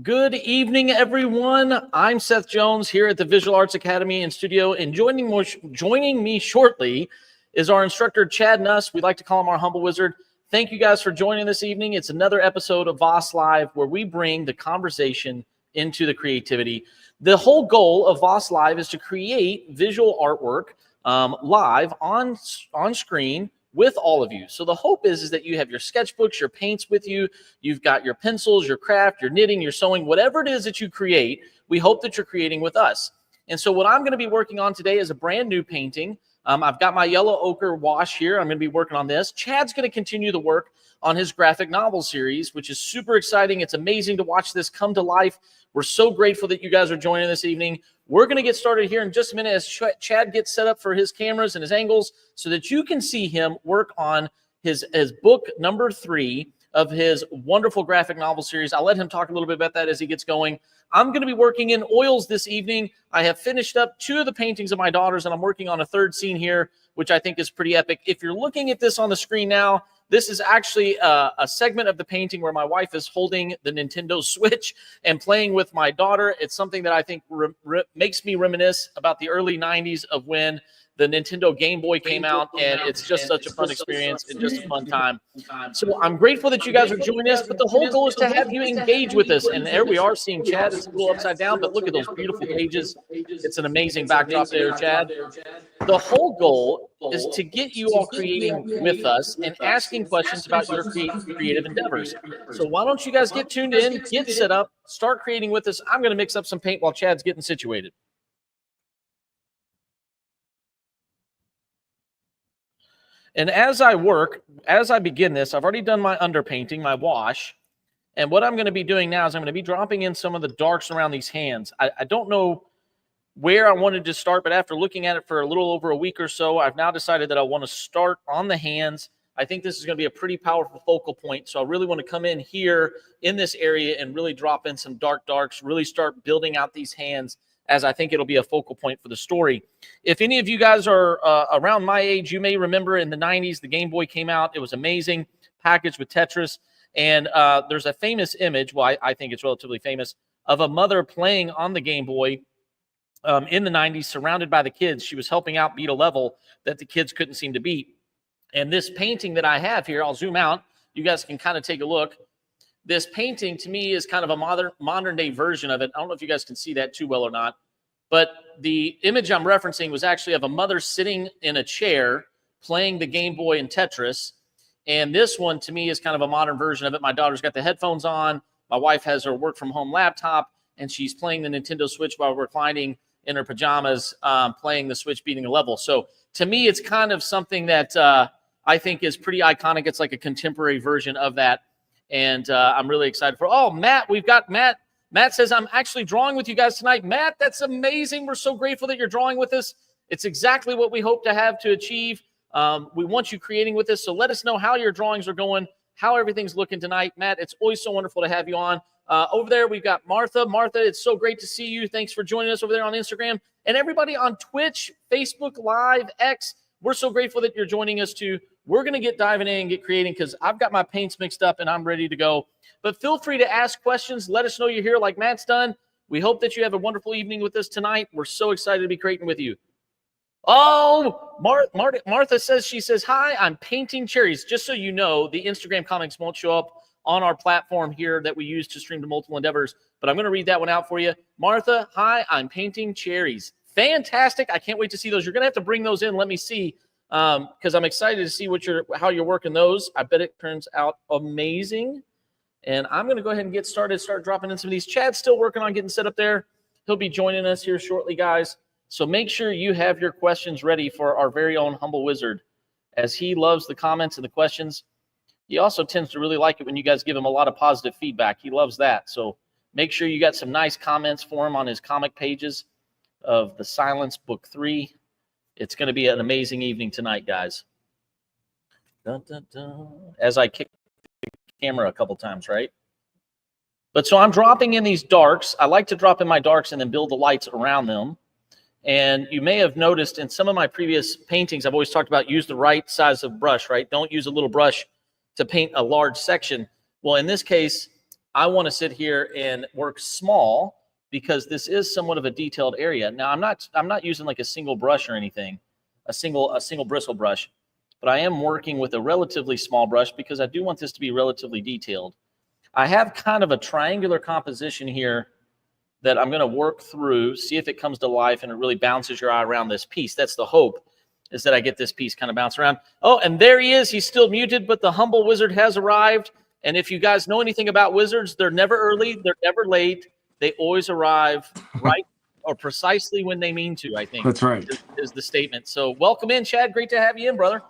Good evening, everyone. I'm Seth Jones here at the Visual Arts Academy and Studio, and joining me shortly is our instructor, Chad Nuss. We like to call him our humble wizard. Thank you guys for joining this evening. It's another episode of VAAS Live where we bring the conversation into the creativity. The whole goal of VAAS Live is to create visual artwork live on screen with all of you. So the hope is that you have your sketchbooks, your paints with you. You've got your pencils, your craft, your knitting, your sewing, whatever it is that you create, we hope that you're creating with us. And so what I'm going to be working on today is a brand new painting. I've got my yellow ochre wash here. I'm going to be working on this. Chad's going to continue the work on his graphic novel series, which is super exciting. It's amazing to watch this come to life. We're so grateful that you guys are joining this evening. We're going to get started here in just a minute as Chad gets set up for his cameras and his angles so that you can see him work on his book number 3 of his wonderful graphic novel series. I'll let him talk a little bit about that as he gets going. I'm going to be working in oils this evening. I have finished up 2 of the paintings of my daughters, and I'm working on a 3rd scene here, which I think is pretty epic. If you're looking at this on the screen now, this is actually a segment of the painting where my wife is holding the Nintendo Switch and playing with my daughter. It's something that I think makes me reminisce about the early 90s of when the Nintendo Game Boy came out, and it's just such a fun experience and just a fun time. So I'm grateful that you guys are joining us, but the whole goal is to have you engage with us. And there we are seeing Chad. It's a little upside down, but look at those beautiful pages. It's an amazing backdrop there, Chad. The whole goal is to get you all creating with us and asking questions about your creative endeavors. So why don't you guys get tuned in, get set up, start creating with us. I'm going to mix up some paint while Chad's getting situated. And as I begin this, I've already done my underpainting, my wash. And what I'm going to be doing now is I'm going to be dropping in some of the darks around these hands. I don't know where I wanted to start, but after looking at it for a little over a week or so, I've now decided that I want to start on the hands. I think this is going to be a pretty powerful focal point. So I really want to come in here in this area and really drop in some darks, really start building out these hands, as I think it'll be a focal point for the story. If any of you guys are around my age, you may remember in the 90s, the Game Boy came out. It was amazing, packaged with Tetris. And there's a famous image, well, I think it's relatively famous, of a mother playing on the Game Boy in the 90s, surrounded by the kids. She was helping out beat a level that the kids couldn't seem to beat. And this painting that I have here, I'll zoom out. You guys can kind of take a look. This painting, to me, is kind of a modern-day version of it. I don't know if you guys can see that too well or not. But the image I'm referencing was actually of a mother sitting in a chair playing the Game Boy and Tetris. And this one, to me, is kind of a modern version of it. My daughter's got the headphones on. My wife has her work-from-home laptop, and she's playing the Nintendo Switch while reclining in her pajamas, playing the Switch, beating a level. So to me, it's kind of something that I think is pretty iconic. It's like a contemporary version of that. And I'm really excited for, oh, Matt, we've got Matt. Matt says, I'm actually drawing with you guys tonight. Matt, that's amazing. We're so grateful that you're drawing with us. It's exactly what we hope to have to achieve. We want you creating with us. So let us know how your drawings are going, how everything's looking tonight. Matt, it's always so wonderful to have you on. Over there, we've got Martha. Martha, it's so great to see you. Thanks for joining us over there on Instagram. And everybody on Twitch, Facebook Live, X, we're so grateful that you're joining us too. We're going to get diving in and get creating because I've got my paints mixed up and I'm ready to go. But feel free to ask questions. Let us know you're here like Matt's done. We hope that you have a wonderful evening with us tonight. We're so excited to be creating with you. Oh, Martha says, she says, hi, I'm painting cherries. Just so you know, the Instagram comments won't show up on our platform here that we use to stream to multiple endeavors. But I'm going to read that one out for you. Martha, hi, I'm painting cherries. Fantastic. I can't wait to see those. You're going to have to bring those in. Let me see. Because I'm excited to see how you're working those. I bet it turns out amazing. And I'm going to go ahead and get started, start dropping in some of these. Chad's still working on getting set up there. He'll be joining us here shortly, guys. So make sure you have your questions ready for our very own humble wizard, as he loves the comments and the questions. He also tends to really like it when you guys give him a lot of positive feedback. He loves that. So make sure you got some nice comments for him on his comic pages of The Silence, Book 3. It's going to be an amazing evening tonight, guys. Dun, dun, dun. As I kick the camera a couple times, right? But so I'm dropping in these darks. I like to drop in my darks and then build the lights around them. And you may have noticed in some of my previous paintings, I've always talked about use the right size of brush, right? Don't use a little brush to paint a large section. Well, in this case, I want to sit here and work small because this is somewhat of a detailed area. Now I'm not using like a single brush or anything, a single bristle brush, but I am working with a relatively small brush because I do want this to be relatively detailed. I have kind of a triangular composition here that I'm going to work through, see if it comes to life and it really bounces your eye around this piece. That's the hope, is that I get this piece kind of bounce around. Oh, and there he is. He's still muted, but the humble wizard has arrived. And if you guys know anything about wizards, they're never early, they're never late. They always arrive right or precisely when they mean to, I think. That's right. Is the statement. So welcome in, Chad. Great to have you in, brother.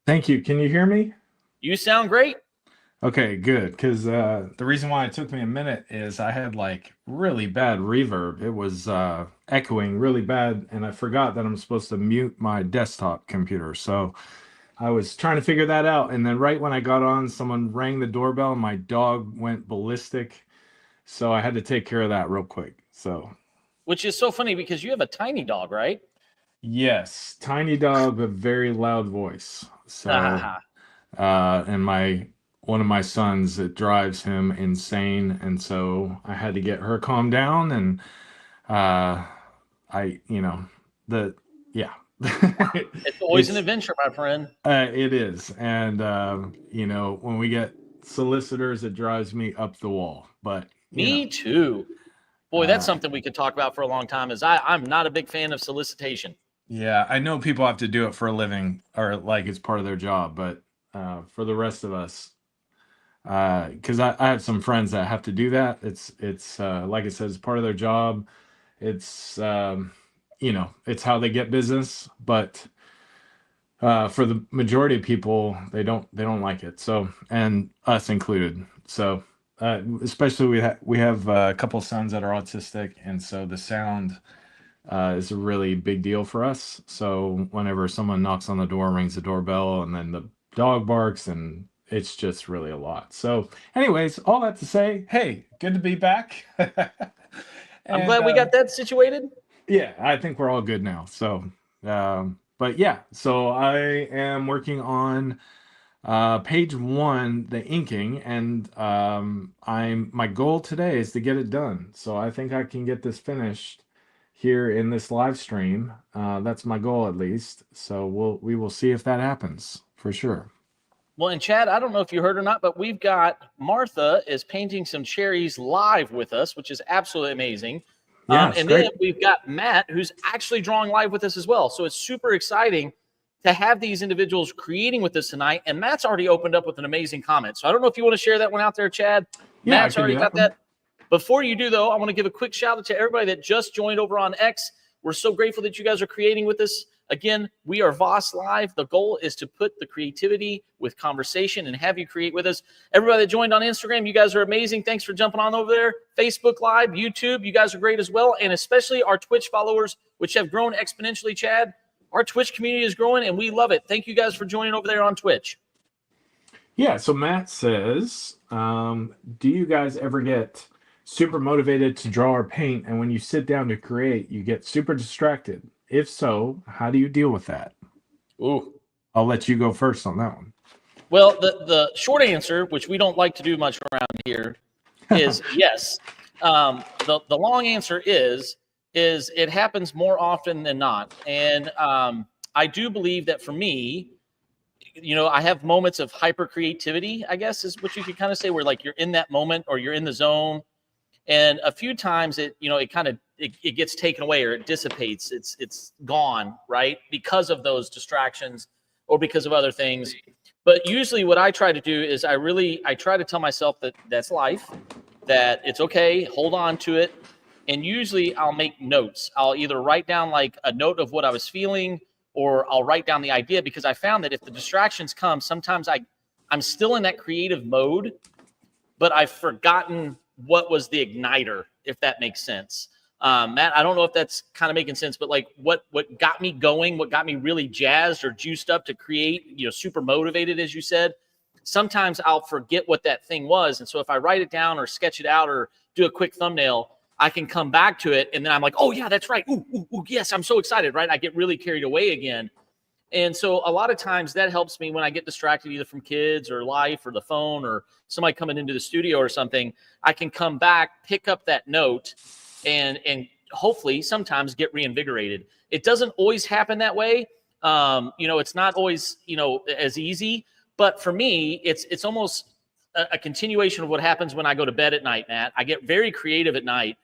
Thank you. Can you hear me? You sound great. Okay, good. Because the reason why it took me a minute is I had like really bad reverb. It was echoing really bad, and I forgot that I'm supposed to mute my desktop computer. So I was trying to figure that out. And then right when I got on, someone rang the doorbell and my dog went ballistic. So I had to take care of that real quick. So, which is so funny because you have a tiny dog, right? Yes, tiny dog with very loud voice. So, and one of my sons, it drives him insane, and so I had to get her calmed down, and it's always an adventure, my friend. It is, and when we get solicitors, it drives me up the wall. But me too. Boy, that's something we could talk about for a long time. I'm not a big fan of solicitation. Yeah, I know people have to do it for a living or like it's part of their job, but for the rest of us, because I have some friends that have to do that. It's like I said, it's part of their job. It's it's how they get business, but for the majority of people, they don't like it. So, and us included. So especially we have a couple sons that are autistic, and so the sound is a really big deal for us. So whenever someone knocks on the door, rings the doorbell, and then the dog barks, and it's just really a lot. So anyways, all that to say, hey, good to be back. I'm glad we got that situated. Yeah, I think we're all good now. So, but yeah, so I am working on page 1, the inking, and my goal today is to get it done. So I think I can get this finished here in this live stream. That's my goal, at least. So we will see if that happens for sure. Well, and Chad, I don't know if you heard or not, but we've got Martha is painting some cherries live with us, which is absolutely amazing. Yeah, and then we've got Matt, who's actually drawing live with us as well. So it's super exciting to have these individuals creating with us tonight. And Matt's already opened up with an amazing comment. So I don't know if you want to share that one out there, Chad. Yeah, Matt's already got that. Before you do, though, I want to give a quick shout out to everybody that just joined over on X. We're so grateful that you guys are creating with us. Again, we are VAAS Live. The goal is to put the creativity with conversation and have you create with us. Everybody that joined on Instagram, you guys are amazing. Thanks for jumping on over there. Facebook Live, YouTube, you guys are great as well. And especially our Twitch followers, which have grown exponentially, Chad. Our Twitch community is growing, and we love it. Thank you guys for joining over there on Twitch. Yeah, so Matt says, do you guys ever get super motivated to draw or paint, and when you sit down to create, you get super distracted? If so, how do you deal with that? Ooh, I'll let you go first on that one. Well, the short answer, which we don't like to do much around here, is yes. The long answer is it happens more often than not. And I do believe that for me, I have moments of hyper creativity, I guess is what you could kind of say, where like you're in that moment or you're in the zone. And a few times it gets taken away or it dissipates. It's gone, right? Because of those distractions or because of other things. But usually what I try to do is I try to tell myself that that's life, that it's okay, hold on to it. And usually I'll make notes. I'll either write down like a note of what I was feeling, or I'll write down the idea, because I found that if the distractions come, sometimes I'm still in that creative mode, but I've forgotten what was the igniter, if that makes sense. Matt, I don't know if that's kind of making sense, but like what got me going, what got me really jazzed or juiced up to create, super motivated, as you said, sometimes I'll forget what that thing was. And so if I write it down or sketch it out or do a quick thumbnail, I can come back to it. And then I'm like, oh yeah, that's right. Ooh, yes, I'm so excited, right? I get really carried away again. And so a lot of times that helps me when I get distracted either from kids or life or the phone or somebody coming into the studio or something. I can come back, pick up that note, and hopefully sometimes get reinvigorated. It doesn't always happen that way. It's not always, as easy. But for me, it's almost a continuation of what happens when I go to bed at night, Matt. I get very creative at night,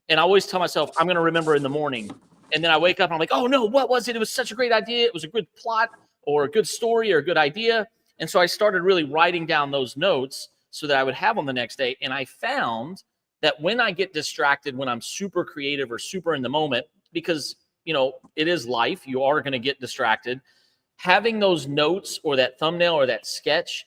and I always tell myself I'm going to remember in the morning. And then I wake up and I'm like, oh no, what was it? It was such a great idea. It was a good plot or a good story or a good idea. And so I started really writing down those notes so that I would have them the next day. And I found that when I get distracted, when I'm super creative or super in the moment, because, it is life, you are going to get distracted. Having those notes or that thumbnail or that sketch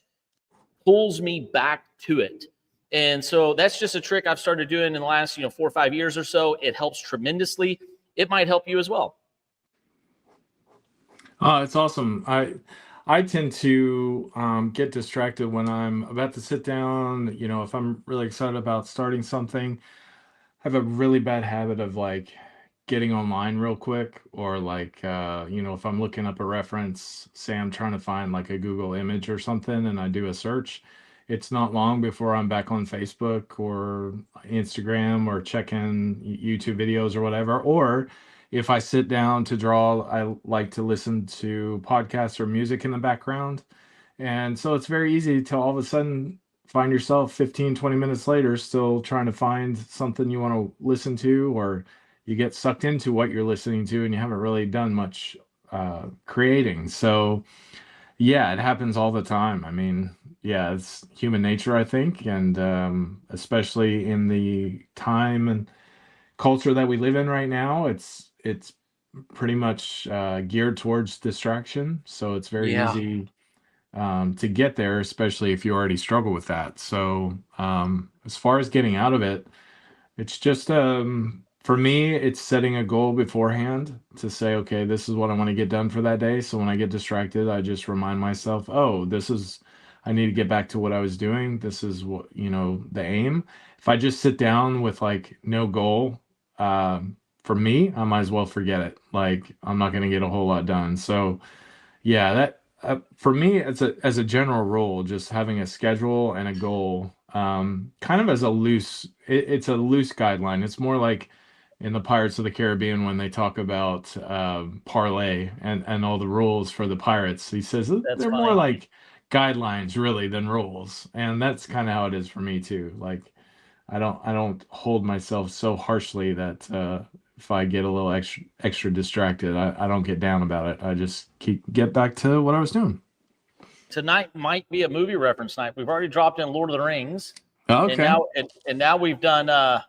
pulls me back to it. And so that's just a trick I've started doing in the last, 4 or 5 years or so. It helps tremendously. It might help you as well. Oh, it's awesome. I tend to get distracted when I'm about to sit down. If I'm really excited about starting something, I have a really bad habit of like getting online real quick, or like if I'm looking up a reference, say I'm trying to find like a Google image or something, and I do a search. It's not long before I'm back on Facebook or Instagram or checking YouTube videos or whatever. Or if I sit down to draw, I like to listen to podcasts or music in the background. And so it's very easy to all of a sudden find yourself 15, 20 minutes later still trying to find something you want to listen to, or you get sucked into what you're listening to and you haven't really done much creating. So yeah, it happens all the time. I mean, yeah, it's human nature, I think, and especially in the time and culture that we live in right now, it's pretty much geared towards distraction. So it's very Yeah. easy to get there, especially if you already struggle with that. So as far as getting out of it, it's just for me, it's setting a goal beforehand to say, okay, this is what I want to get done for that day. So when I get distracted, I just remind myself, oh, I need to get back to what I was doing. This is what, the aim. If I just sit down with like no goal, for me, I might as well forget it. Like I'm not going to get a whole lot done. So yeah, that for me, as a general rule, just having a schedule and a goal, kind of as it's a loose guideline. It's more like in the Pirates of the Caribbean when they talk about parlay and all the rules for the pirates. He says That's they're more funny. like guidelines really than rules, and that's kind of how it is for me too. Like I don't hold myself so harshly that if I get a little extra distracted, I don't get down about it. I just get back to what I was doing. Tonight might be a movie reference night. We've already dropped in Lord of the Rings, Oh, and okay. now we've done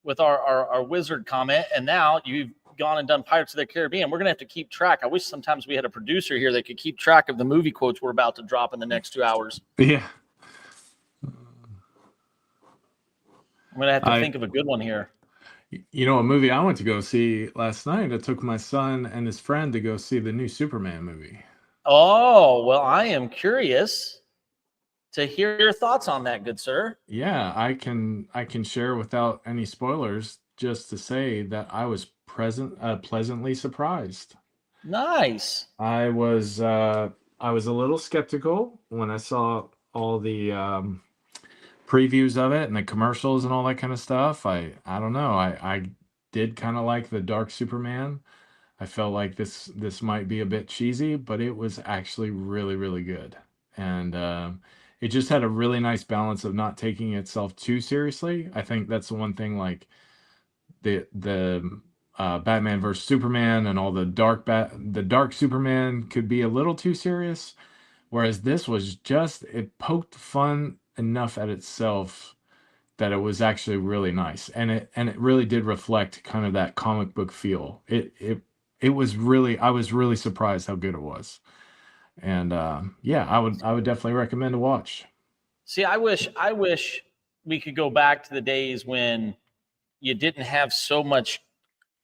with our wizard comment, and now you've gone and done Pirates of the Caribbean. We're gonna have to keep track. I wish sometimes we had a producer here that could keep track of the movie quotes we're about to drop in the next 2 hours. Yeah. I'm gonna have to I think of a good one here. a movie I went to go see last night. I took my son and his friend to go see the new Superman movie. Oh, well, I am curious to hear your thoughts on that, good sir. Yeah, I can share without any spoilers, just to say that I was pleasantly surprised. Nice. I was a little skeptical when I saw all the previews of it and the commercials and all that kind of stuff. I don't know. I did kind of like the Dark Superman. I felt like this might be a bit cheesy, but it was actually really, really good. And it just had a really nice balance of not taking itself too seriously. I think that's the one thing, like the Batman versus Superman and all the Dark Superman could be a little too serious, whereas this was just, it poked fun enough at itself that it was actually really nice, and it really did reflect kind of that comic book feel. It was really, I was really surprised how good it was. And yeah, I would definitely recommend to watch. See, I wish we could go back to the days when you didn't have so much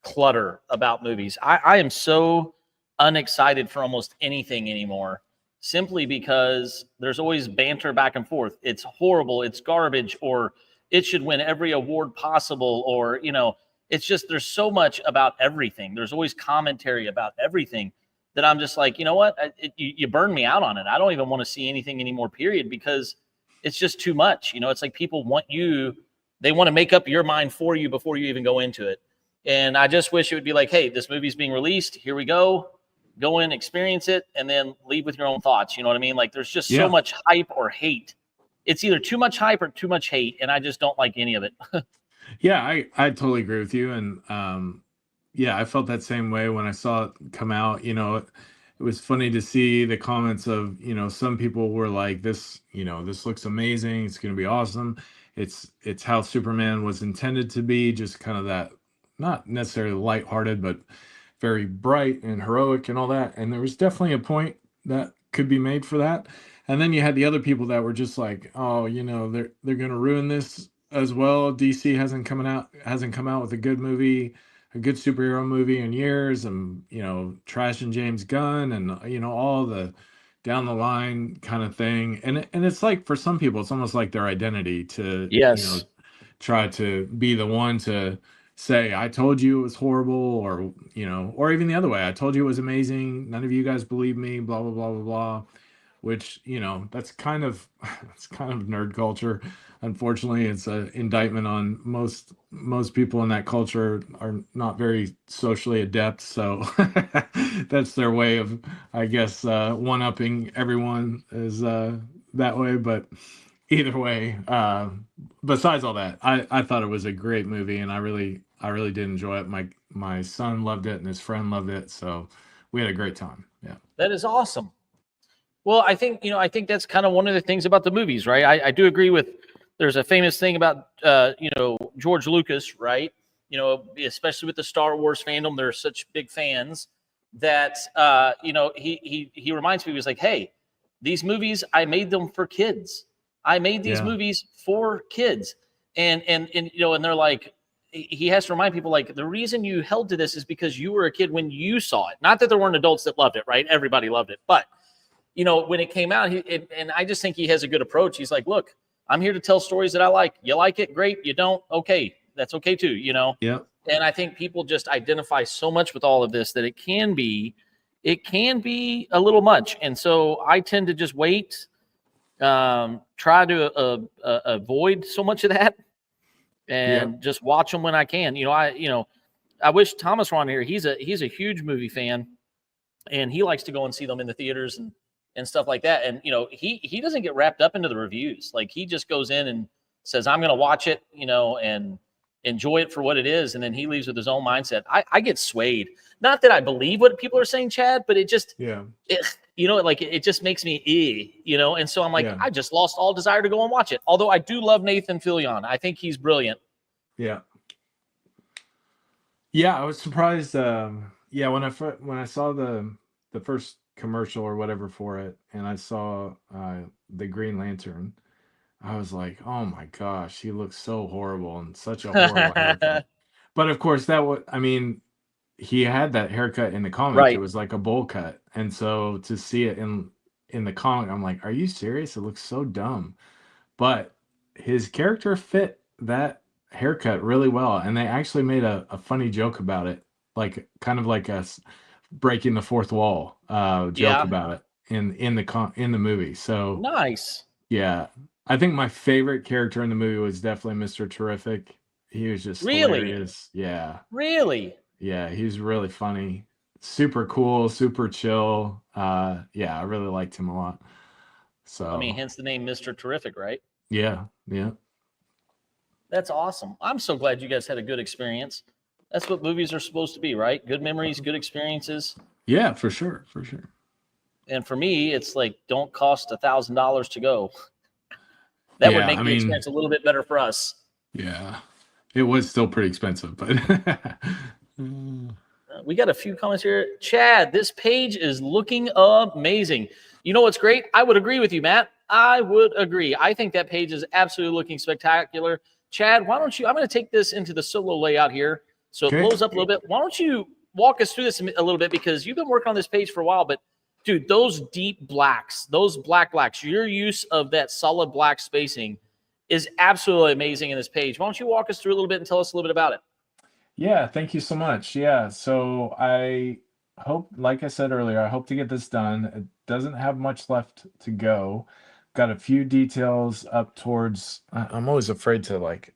clutter about movies. I am so unexcited for almost anything anymore, simply because there's always banter back and forth. It's horrible, it's garbage, or it should win every award possible, or it's just there's so much about everything. There's always commentary about everything that I'm just like, you know what? You burn me out on it. I don't even want to see anything anymore, period, because it's just too much. You know, it's like people want you, they want to make up your mind for you before you even go into it. And I just wish it would be like, hey, this movie's being released. Here we go. Go in, experience it, and then leave with your own thoughts. You know what I mean? Like there's just so much hype or hate. It's either too much hype or too much hate, and I just don't like any of it. Yeah, I totally agree with you. And yeah, I felt that same way when I saw it come out. You know, it was funny to see the comments of, you know, some people were like, this, you know, this looks amazing. It's going to be awesome. It's how Superman was intended to be, just kind of that, not necessarily lighthearted, but very bright and heroic and all that. And there was definitely a point that could be made for that. And then you had the other people that were just like, oh, you know, they're going to ruin this as well. DC hasn't come out with a good movie, a good superhero movie in years, and, you know, trashing James Gunn and, you know, all the down the line kind of thing. And it's like, for some people, it's almost like their identity to, you know, Yes. try to be the one to say, I told you it was horrible, or, you know, or even the other way, I told you it was amazing, none of you guys believe me, blah blah blah blah blah. Which, you know, that's kind of it's kind of nerd culture. Unfortunately, it's an indictment on most people in that culture are not very socially adept, so that's their way of, I guess, one-upping everyone is that way. But either way, besides all that, I thought it was a great movie, and I really did enjoy it. My son loved it, and his friend loved it, so we had a great time. Yeah. That is awesome. Well, I think, you know, I think that's kind of one of the things about the movies, right? I do agree with, there's a famous thing about, you know, George Lucas, right? You know, especially with the Star Wars fandom, they're such big fans that, you know, he reminds me, he was like, hey, these movies, I made them for kids. I made these Yeah. movies for kids. And, you know, and they're like, he has to remind people, like, the reason you held to this is because you were a kid when you saw it. Not that there weren't adults that loved it, right? Everybody loved it. But, you know, when it came out, and I just think he has a good approach. He's like, look, I'm here to tell stories that I like. You like it, great. You don't, okay, that's okay too, you know? Yeah. And I think people just identify so much with all of this that it can be a little much. And so I tend to just wait, try to avoid so much of that, and just watch them when I can. You know, I wish Thomas were on here. He's a huge movie fan, and he likes to go and see them in the theaters and stuff like that. And, you know, he doesn't get wrapped up into the reviews. Like, he just goes in and says, I'm going to watch it, you know, and enjoy it for what it is. And then he leaves with his own mindset. I get swayed. Not that I believe what people are saying, Chad, but it just, you know, like, it just makes me, you know? And so I'm like, I just lost all desire to go and watch it. Although I do love Nathan Fillion. I think he's brilliant. Yeah. Yeah. I was surprised. Yeah. When I saw the first commercial or whatever for it, and I saw the Green Lantern, I was like, oh my gosh, he looks so horrible and such a horrible haircut. But of course, I mean, he had that haircut in the comic. Right. It was like a bowl cut. And so to see it in the comic, I'm like, are you serious? It looks so dumb. But his character fit that haircut really well. And they actually made a funny joke about it, like kind of like a breaking the fourth wall joke about it in the movie. So nice. yeah, I think my favorite character in the movie was definitely Mr. Terrific. He was just hilarious. Yeah. Really? Yeah, he was really funny. Super cool, super chill. Yeah, I really liked him a lot. So I mean, hence the name Mr. Terrific, right? yeah. That's awesome. I'm so glad you guys had a good experience. That's what movies are supposed to be, right? Good memories, good experiences. Yeah, for sure. And for me, it's like, don't cost $1,000 to go. That would make the experience a little bit better for us. Yeah, it was still pretty expensive, but we got a few comments here. Chad, this page is looking amazing. You know what's great? I would agree with you, Matt. I would agree. I think that page is absolutely looking spectacular. Chad, why don't you, I'm going to take this into the solo layout here so it blows up a little bit. Why don't you walk us through this a little bit, because you've been working on this page for a while, but dude, those deep blacks, those blacks, your use of that solid black spacing is absolutely amazing in this page. Why don't you walk us through a little bit and tell us a little bit about it? Yeah, thank you so much. Yeah, so I hope, like I said earlier, I hope to get this done. It doesn't have much left to go. Got a few details up towards, I'm always afraid to like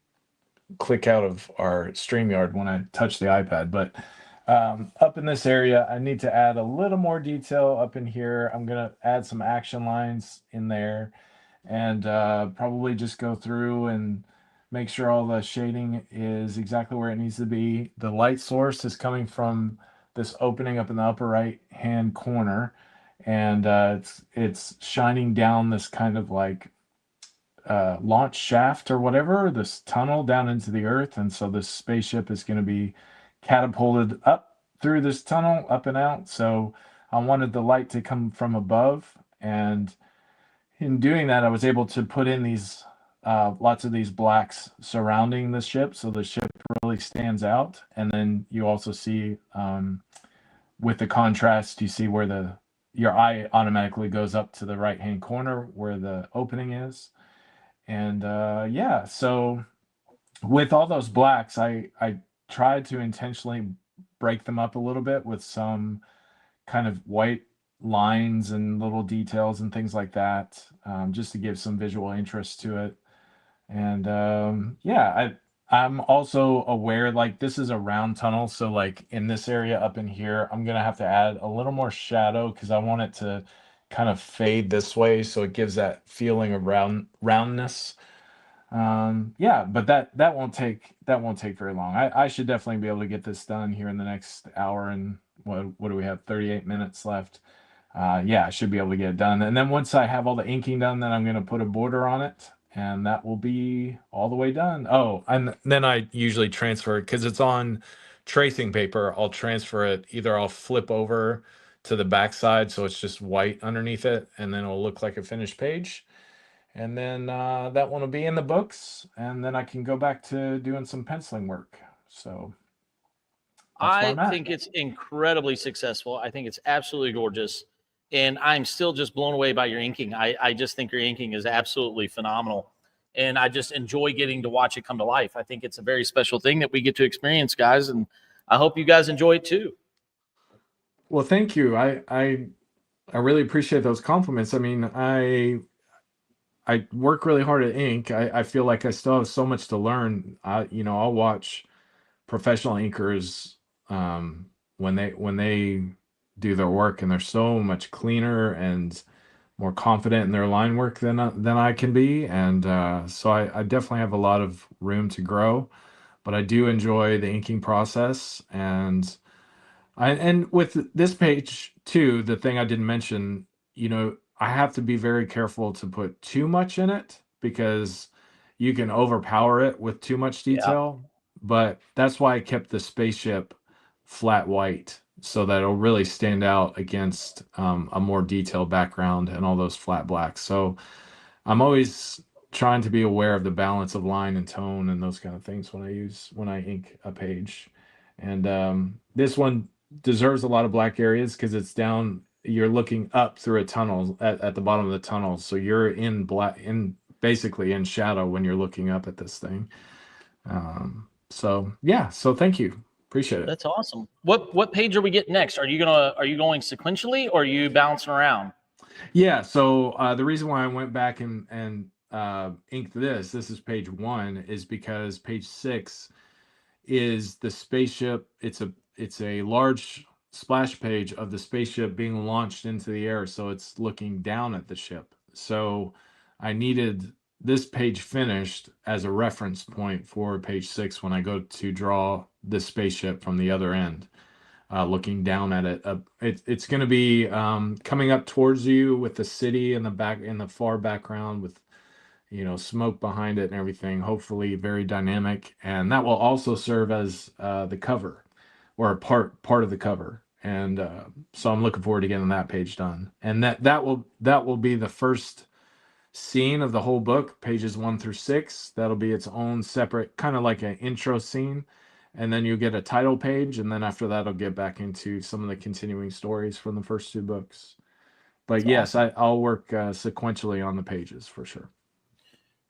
click out of our StreamYard when I touch the iPad, but up in this area, I need to add a little more detail up in here. I'm going to add some action lines in there and probably just go through and make sure all the shading is exactly where it needs to be. The light source is coming from this opening up in the upper right hand corner, and it's shining down this kind of like launch shaft or whatever, this tunnel down into the earth. And so this spaceship is going to be catapulted up through this tunnel, up and out. So I wanted the light to come from above. And in doing that, I was able to put in these lots of these blacks surrounding the ship. So the ship really stands out. And then you also see with the contrast, you see where your eye automatically goes up to the right hand corner where the opening is. And yeah, so with all those blacks, I tried to intentionally break them up a little bit with some kind of white lines and little details and things like that, just to give some visual interest to it. And yeah, I'm also aware like this is a round tunnel, so like in this area up in here, I'm gonna have to add a little more shadow because I want it to kind of fade this way, so it gives that feeling of roundness. Yeah, but that won't take very long. I should definitely be able to get this done here in the next hour. And what do we have? 38 minutes left. Yeah, I should be able to get it done. And then once I have all the inking done, then I'm going to put a border on it, and that will be all the way done. Oh, and then I usually transfer it because it's on tracing paper. I'll transfer it. Either I'll flip over to the backside so it's just white underneath it, and then it'll look like a finished page. And then that one will be in the books, and then I can go back to doing some penciling work. So that's where I I'm at. think it's incredibly successful. I think it's absolutely gorgeous. And I'm still just blown away by your inking. I just think your inking is absolutely phenomenal. And I just enjoy getting to watch it come to life. I think it's a very special thing that we get to experience, guys. And I hope you guys enjoy it too. Well, thank you. I really appreciate those compliments. I mean, I work really hard at ink. I feel like I still have so much to learn. I'll watch professional inkers when they do their work, and they're so much cleaner and more confident in their line work than I can be. And so I definitely have a lot of room to grow, but I do enjoy the inking process. And with this page too, the thing I didn't mention, I have to be very careful to put too much in it because you can overpower it with too much Yeah. detail. But that's why I kept the spaceship flat white so that it'll really stand out against a more detailed background and all those flat blacks. So I'm always trying to be aware of the balance of line and tone and those kind of things when I ink a page. And this one deserves a lot of black areas because it's down. You're looking up through a tunnel at the bottom of the tunnel, so you're in black, basically in shadow when you're looking up at this thing. So yeah, so thank you, appreciate it. That's awesome. What page are we getting next? Are you going sequentially, or are you bouncing around? Yeah, so the reason why I went back and inked this is page 1 is because page 6 is the spaceship. It's a large splash page of the spaceship being launched into the air, so it's looking down at the ship. So I needed this page finished as a reference point for page 6 when I go to draw the spaceship from the other end, looking down at it. It's going to be coming up towards you with the city in the far background with smoke behind it and everything, hopefully very dynamic. And that will also serve as the cover or part of the cover. And so I'm looking forward to getting that page done. And that will be the first scene of the whole book, pages 1 through 6. That'll be its own separate, kind of like an intro scene. And then you'll get a title page. And then after that, I'll get back into some of the continuing stories from the first 2 books. But That's yes, awesome. I'll work sequentially on the pages for sure.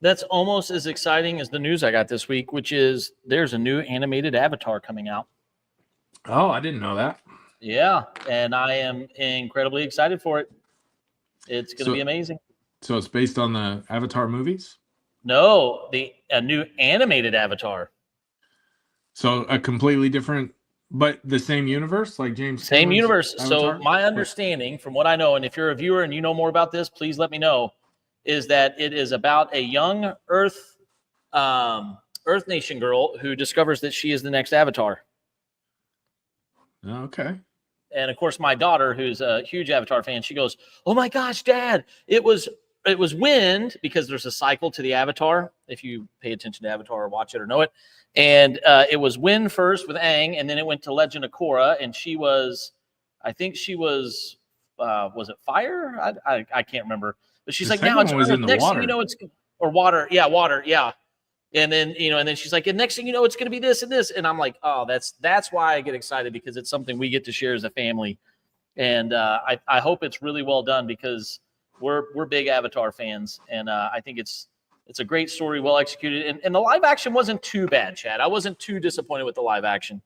That's almost as exciting as the news I got this week, which is there's a new animated Avatar coming out. Oh, I didn't know that. Yeah, and I am incredibly excited for it. It's going to be amazing. So it's based on the Avatar movies? No, a new animated Avatar. So a completely different, but the same universe, like James Same Cameron's universe. Avatar? So my understanding, from what I know, and if you're a viewer and you know more about this, please let me know, is that it is about a young Earth Nation girl who discovers that she is the next Avatar. Okay. And of course, my daughter, who's a huge Avatar fan, she goes, "Oh my gosh, Dad! It was wind," because there's a cycle to the Avatar. If you pay attention to Avatar or watch it or know it, and it was wind first with Aang, and then it went to Legend of Korra, and she was, I think she was it fire? I can't remember, but she's The like, now second it's one was Earth. in the Next thing you water. know, it's or water. Yeah, water. Yeah. And then, and then she's like, and next thing you know, it's going to be this and this. And I'm like, oh, that's why I get excited, because it's something we get to share as a family. And I hope it's really well done, because we're big Avatar fans. And I think it's a great story, well executed. And the live action wasn't too bad, Chad. I wasn't too disappointed with the live action.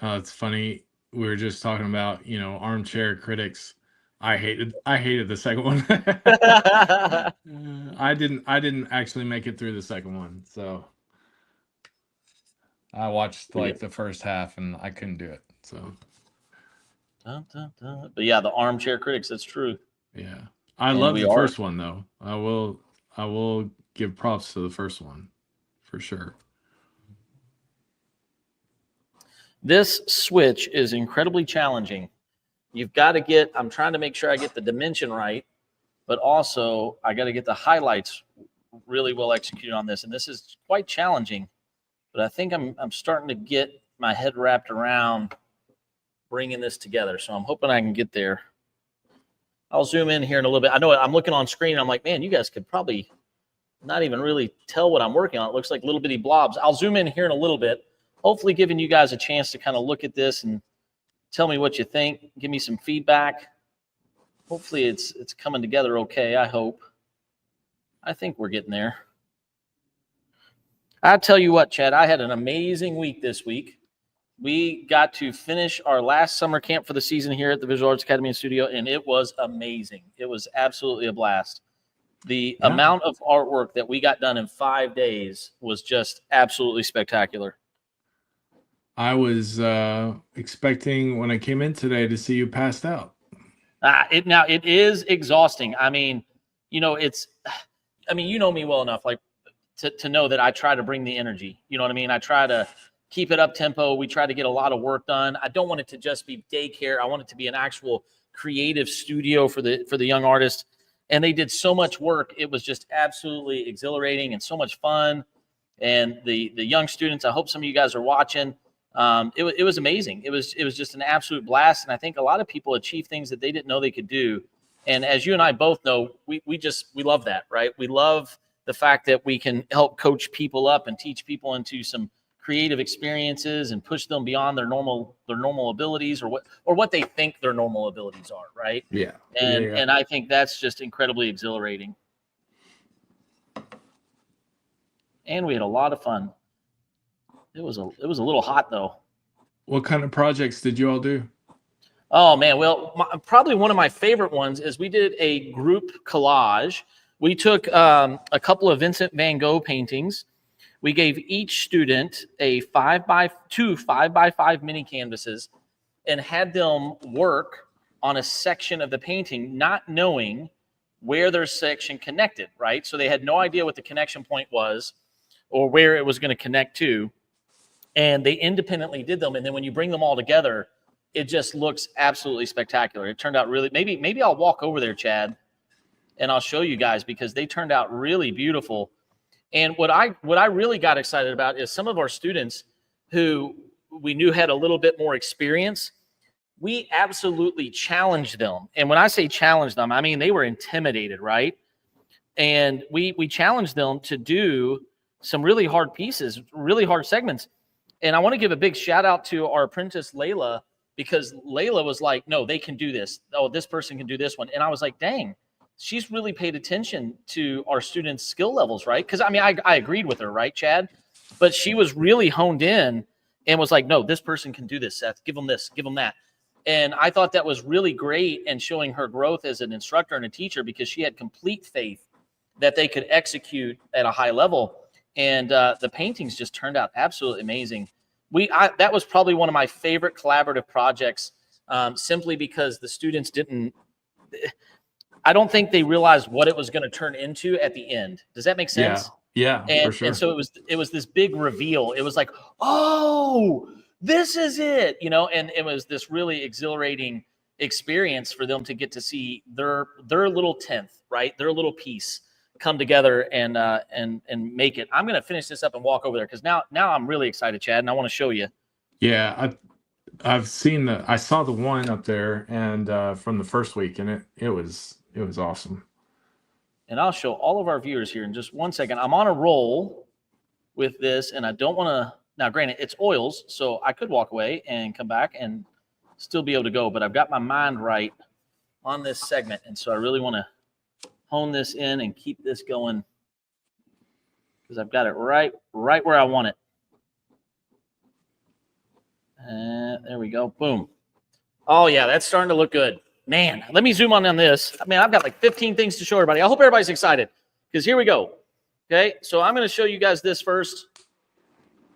It's funny. We were just talking about, armchair critics. I hated the second one. I didn't actually make it through the second one, so I watched like the first half and I couldn't do it. So, but yeah, the armchair critics, that's true. Yeah, I love the first one though. I will give props to the first one for sure. This switch is incredibly challenging. You've got to get, I'm trying to make sure I get the dimension right, but also I got to get the highlights really well executed on this. And this is quite challenging, but I think I'm starting to get my head wrapped around bringing this together. So I'm hoping I can get there. I'll zoom in here in a little bit. I know I'm looking on screen, and I'm like, man, you guys could probably not even really tell what I'm working on. It looks like little bitty blobs. I'll zoom in here in a little bit, hopefully giving you guys a chance to kind of look at this and tell me what you think. Give me some feedback. Hopefully it's coming together okay, I hope. I think we're getting there. I tell you what, Chad, I had an amazing week this week. We got to finish our last summer camp for the season here at the Visual Arts Academy and Studio, and it was amazing. It was absolutely a blast. The amount of artwork that we got done in 5 days was just absolutely spectacular. I was expecting when I came in today to see you passed out. It is exhausting. I mean, you know me well enough, like to know that I try to bring the energy. You know what I mean? I try to keep it up tempo. We try to get a lot of work done. I don't want it to just be daycare. I want it to be an actual creative studio for the young artists. And they did so much work. It was just absolutely exhilarating and so much fun. And the young students, I hope some of you guys are watching. It was amazing. It was just an absolute blast. And I think a lot of people achieve things that they didn't know they could do. And as you and I both know, we love that, right? We love the fact that we can help coach people up and teach people into some creative experiences and push them beyond their normal abilities or what they think their normal abilities are, right? Yeah. And I think that's just incredibly exhilarating. And we had a lot of fun. It was a little hot though. What kind of projects did you all do? Oh man, well, probably one of my favorite ones is we did a group collage. We took a couple of Vincent van Gogh paintings. We gave each student a 5x2 5x5 mini canvases and had them work on a section of the painting, not knowing where their section connected, right? So they had no idea what the connection point was or where it was going to connect to. And they independently did them. And then when you bring them all together, it just looks absolutely spectacular. It turned out really, maybe I'll walk over there, Chad, and I'll show you guys because they turned out really beautiful. And what I really got excited about is some of our students who we knew had a little bit more experience. We absolutely challenged them. And when I say challenge them, I mean they were intimidated, right? And we challenged them to do some really hard pieces, really hard segments. And I want to give a big shout out to our apprentice, Layla, because Layla was like, no, they can do this. Oh, this person can do this one. And I was like, dang, she's really paid attention to our students' skill levels, right? Because, I mean, I agreed with her, right, Chad? But she was really honed in and was like, no, this person can do this, Seth. Give them this, give them that. And I thought that was really great and showing her growth as an instructor and a teacher, because she had complete faith that they could execute at a high level. And the paintings just turned out absolutely amazing. That was probably one of my favorite collaborative projects, simply because the students I don't think they realized what it was going to turn into at the end. Does that make sense? Yeah, for sure. And so it was this big reveal. It was like, oh, this is it, and it was this really exhilarating experience for them to get to see their little tenth, right? Their little piece come together and make it. I'm going to finish this up and walk over there, because now I'm really excited, Chad, and I want to show you. Yeah, I've seen I saw the one up there, and from the first week, and it was awesome. And I'll show all of our viewers here in just one second. I'm on a roll with this, and I don't want to. Now, granted, it's oils, so I could walk away and come back and still be able to go, but I've got my mind right on this segment, and so I really want to hone this in and keep this going, because I've got it right where I want it. There we go. Boom. Oh, yeah, that's starting to look good. Man, let me zoom on this. Man, I've got like 15 things to show everybody. I hope everybody's excited, because here we go. Okay, so I'm going to show you guys this first.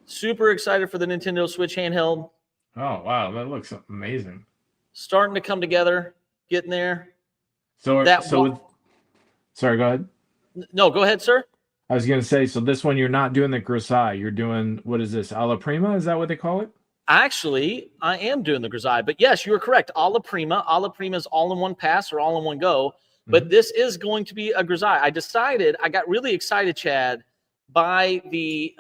Super excited for the Nintendo Switch handheld. Oh, wow, that looks amazing. Starting to come together, getting there. Sorry, go ahead. No, go ahead, sir. I was going to say, so this one, you're not doing the grisaille. You're doing, what is this, alla prima? Is that what they call it? Actually, I am doing the grisaille, but yes, you were correct. Alla prima. Alla prima is all in one pass or all in one go, but this is going to be a grisaille. I got really excited, Chad, by the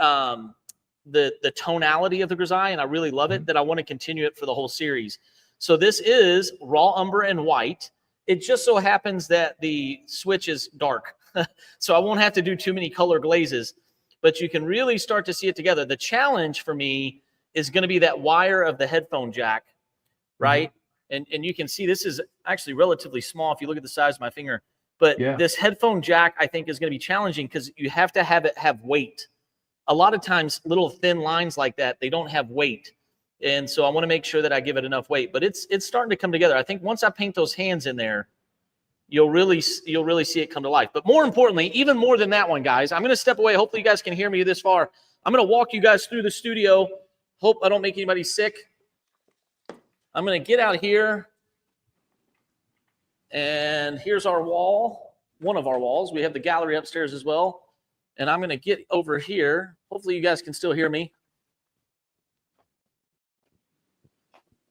tonality of the grisaille, and I really love it, that I want to continue it for the whole series. So this is raw umber and white. It just so happens that the switch is dark, so I won't have to do too many color glazes, but you can really start to see it together. The challenge for me is going to be that wire of the headphone jack, right? And you can see this is actually relatively small if you look at the size of my finger, but this headphone jack, I think, is going to be challenging, because you have to have it have weight. A lot of times, little thin lines like that, they don't have weight. And so I want to make sure that I give it enough weight, but it's starting to come together. I think once I paint those hands in there, you'll really see it come to life. But more importantly, even more than that one, guys, I'm going to step away. Hopefully you guys can hear me this far. I'm going to walk you guys through the studio. Hope I don't make anybody sick. I'm going to get out here, and here's our wall, one of our walls. We have the gallery upstairs as well. And I'm going to get over here. Hopefully you guys can still hear me.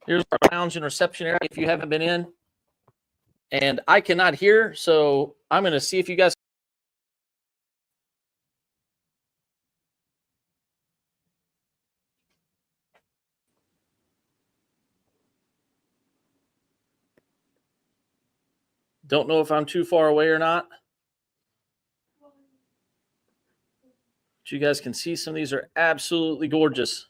Here's our lounge and reception area if you haven't been in. And I cannot hear, so I'm going to see if you guys. Don't know if I'm too far away or not. But you guys can see some of these are absolutely gorgeous.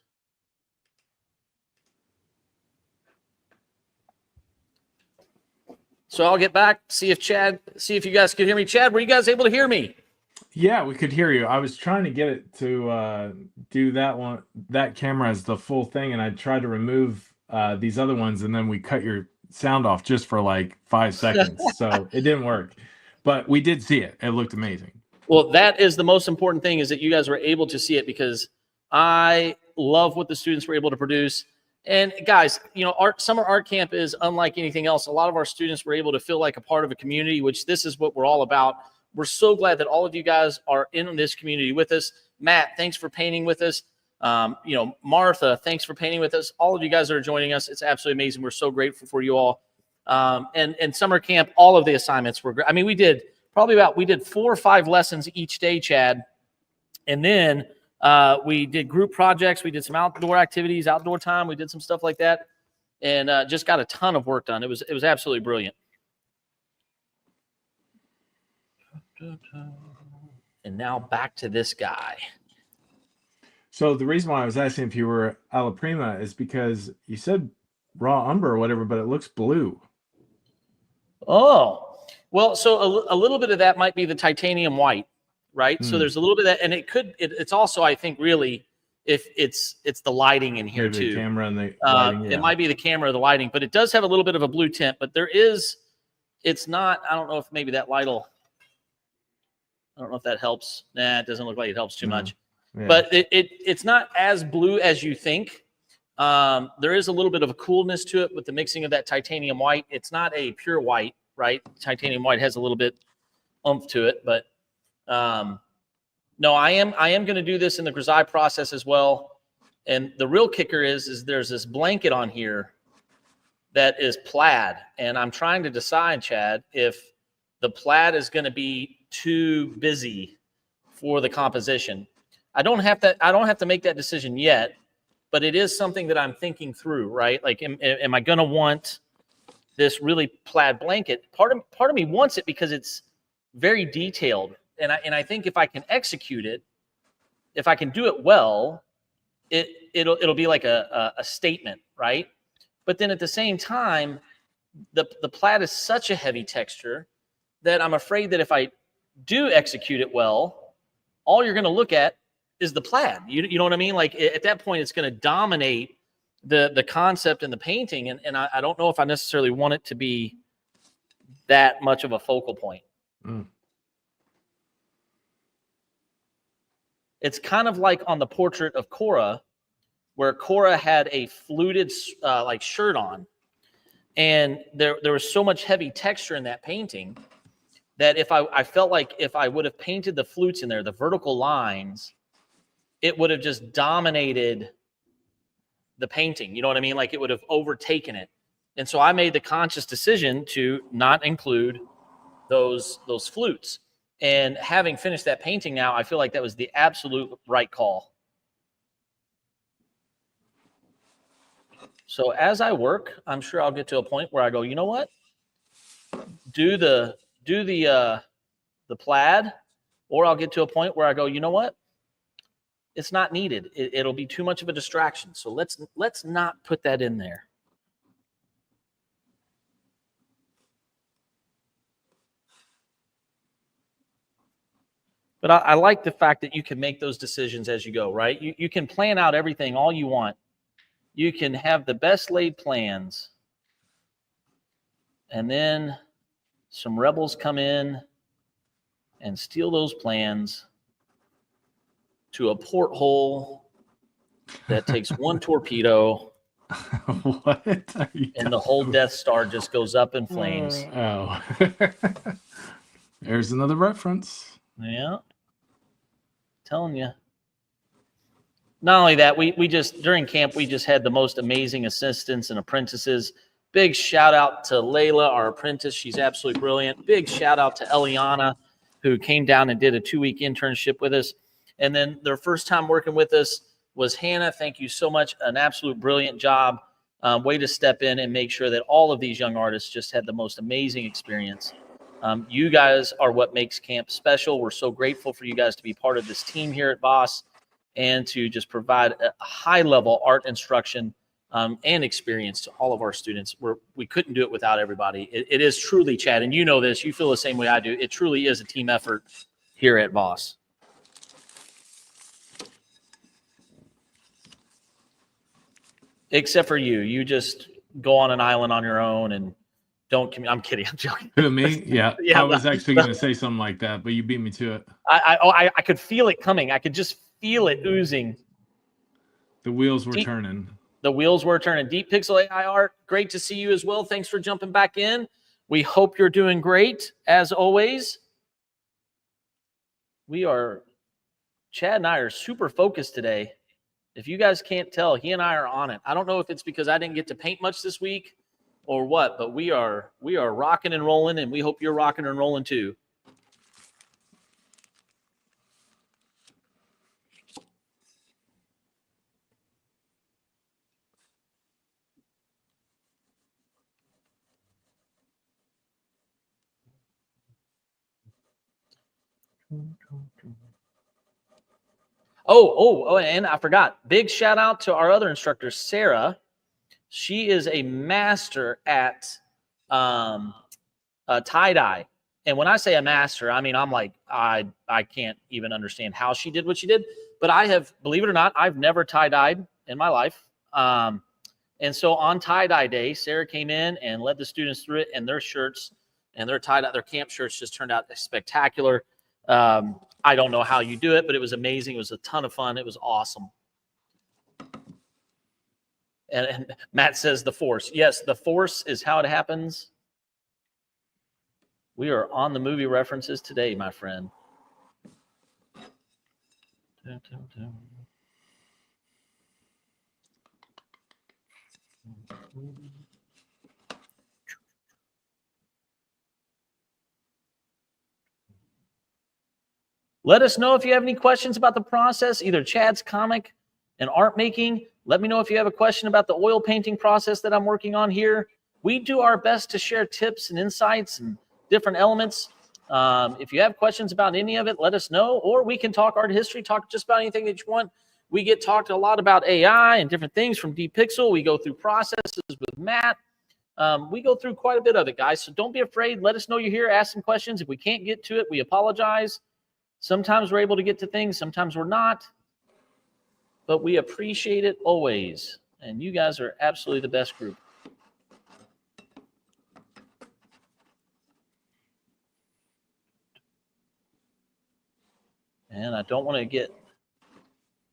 So I'll get back, see if you guys could hear me. Chad, were you guys able to hear me? Yeah, we could hear you. I was trying to get it to do that camera as the full thing, and I tried to remove these other ones, and then we cut your sound off just for like 5 seconds. So it didn't work, but we did see it. It looked amazing. Well, that is the most important thing, is that you guys were able to see it, because I love what the students were able to produce. And guys, summer art camp is unlike anything else. A lot of our students were able to feel like a part of a community, which this is what we're all about. We're so glad that all of you guys are in this community with us. Matt, thanks for painting with us. Martha, thanks for painting with us. All of you guys that are joining us, it's absolutely amazing. We're so grateful for you all. And summer camp, all of the assignments were great. I mean, we did 4 or 5 lessons each day, Chad. And then we did group projects. We did some outdoor activities, outdoor time. We did some stuff like that, and just got a ton of work done. It was absolutely brilliant. And now back to this guy. So the reason why I was asking if you were alla prima is because you said raw umber or whatever, but it looks blue. Oh, well, so a little bit of that might be the titanium white, right? So there's a little bit of that, and it's also, I think, really if it's the lighting in here Maybe too. the camera and the lighting, yeah. It might be the camera or the lighting, but it does have a little bit of a blue tint. But it's not. I don't know if maybe that light will. I don't know if that helps. Nah, it doesn't look like it helps too much. Yeah. But it's not as blue as you think. There is a little bit of a coolness to it with the mixing of that titanium white. It's not a pure white, right? Titanium white has a little bit oomph to it, but no, I am going to do this in the grisaille process as well. And the real kicker is there's this blanket on here that is plaid, and I'm trying to decide, Chad, if the plaid is going to be too busy for the composition. I don't have to make that decision yet, but it is something that I'm thinking through, right? Like, am I going to want this really plaid blanket? Part of me wants it because it's very detailed, and I think if I can execute it, if I can do it well, it'll be like a statement, right? But then at the same time, the plaid is such a heavy texture that I'm afraid that if I do execute it well, all you're going to look at is the plaid. You know what I mean? Like, at that point, it's going to dominate the concept and the painting, and I don't know if I necessarily want it to be that much of a focal point. Mm. It's kind of like on the portrait of Cora, where Cora had a fluted like shirt on, and there was so much heavy texture in that painting that if I felt like if I would have painted the flutes in there, the vertical lines, it would have just dominated the painting. You know what I mean? Like, it would have overtaken it. And so I made the conscious decision to not include those flutes. And having finished that painting now, I feel like that was the absolute right call. So as I work, I'm sure I'll get to a point where I go, you know what? Do the plaid, or I'll get to a point where I go, you know what? It's not needed. It'll be too much of a distraction. So let's not put that in there. But I like the fact that you can make those decisions as you go, right? You can plan out everything all you want. You can have the best laid plans, and then some rebels come in and steal those plans to a porthole that takes one torpedo. What are you and the whole Death Star just goes up in flames. Oh. There's another reference. Yeah. Telling you. Not only that, we just, during camp, we just had the most amazing assistants and apprentices. Big shout out to Layla, our apprentice. She's absolutely brilliant. Big shout out to Eliana, who came down and did a 2-week internship with us. And then their first time working with us was Hannah. Thank you so much. An absolute brilliant job. Way to step in and make sure that all of these young artists just had the most amazing experience. You guys are what makes camp special. We're so grateful for you guys to be part of this team here at VAAS and to just provide a high-level art instruction and experience to all of our students. We couldn't do it without everybody. It is truly, Chad, and you know this. You feel the same way I do. It truly is a team effort here at VAAS. Except for you. You just go on an island on your own and don't communicate. I'm kidding. I'm joking. Who, me? Yeah. I was actually going to say something like that, but you beat me to it. I could feel it coming. I could just feel it oozing. The wheels were turning. The wheels were turning. Deep Pixel AI Art, great to see you as well. Thanks for jumping back in. We hope you're doing great, as always. Chad and I are super focused today. If you guys can't tell, he and I are on it. I don't know if it's because I didn't get to paint much this week or what, but we are rocking and rolling, and we hope you're rocking and rolling too. Oh, and I forgot. Big shout out to our other instructor, Sarah. She is a master at tie-dye. And when I say a master, I mean, I'm like, I can't even understand how she did what she did. but I have, believe it or not, I've never tie-dyed in my life. And so on tie-dye day, Sarah came in and led the students through it, and their shirts and their tie-dye, their camp shirts just turned out spectacular. I don't know how you do it, but it was amazing. It was a ton of fun. It was awesome. And Matt says the force. Yes, the force is how it happens. We are on the movie references today, my friend. Dun, dun, dun. Let us know if you have any questions about the process, either Chad's comic and art making. Let me know if you have a question about the oil painting process that I'm working on here. We do our best to share tips and insights and different elements. If you have questions about any of it, let us know, or we can talk art history, talk just about anything that you want. We get talked a lot about AI and different things from Deep Pixel. We go through processes with Matt. We go through quite a bit of it, guys. So don't be afraid. Let us know you're here. Ask some questions. If we can't get to it, we apologize. Sometimes we're able to get to things. Sometimes we're not. But we appreciate it always. And you guys are absolutely the best group. And I don't want to get,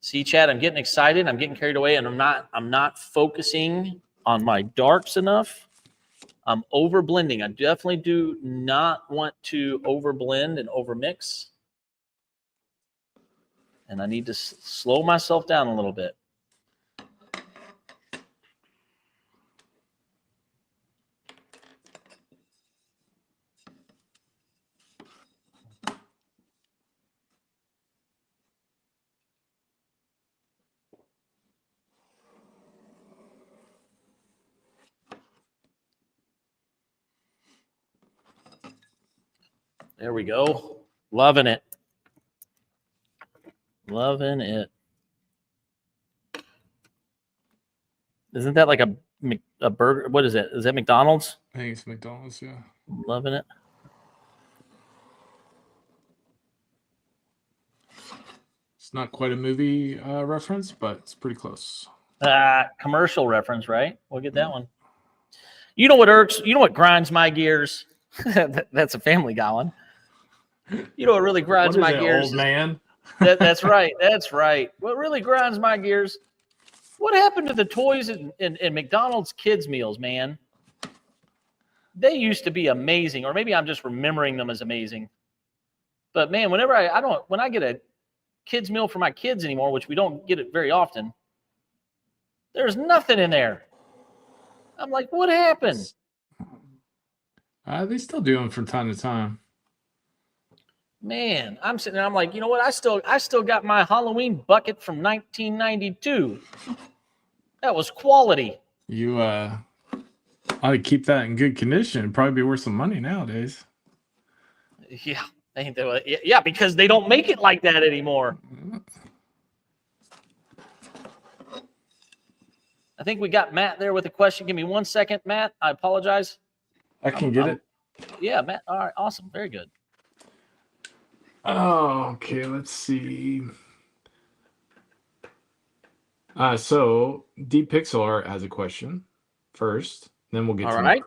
see, Chad, I'm getting excited. I'm getting carried away, and I'm not focusing on my darks enough. I'm over blending. I definitely do not want to over blend and over mix. And I need to slow myself down a little bit. There we go. Loving it. Loving it. Isn't that like a burger? What is it? Is that McDonald's? I think it's McDonald's, yeah. Loving it. It's not quite a movie reference, but it's pretty close. Commercial reference, right? We'll get that one. You know what irks? You know what grinds my gears? That's a Family Guy one. You know what really grinds my gears? Old man. That's right. That's right. What really grinds my gears? What happened to the toys in McDonald's kids meals, man? They used to be amazing, or maybe I'm just remembering them as amazing. But man, whenever when I get a kids meal for my kids anymore, which we don't get it very often, there's nothing in there. I'm like, what happened? They still do them from time to time. Man, I'm sitting there. I'm like, you know what? I still got my Halloween bucket from 1992. That was quality. You ought to keep that in good condition. It'd probably be worth some money nowadays. Yeah, yeah, because they don't make it like that anymore. I think we got Matt there with a question. Give me 1 second, Matt. I apologize. I can get it. Yeah, Matt. All right, awesome. Very good. Oh, okay, let's see. So Deep Pixel Art has a question first, then we'll get to right.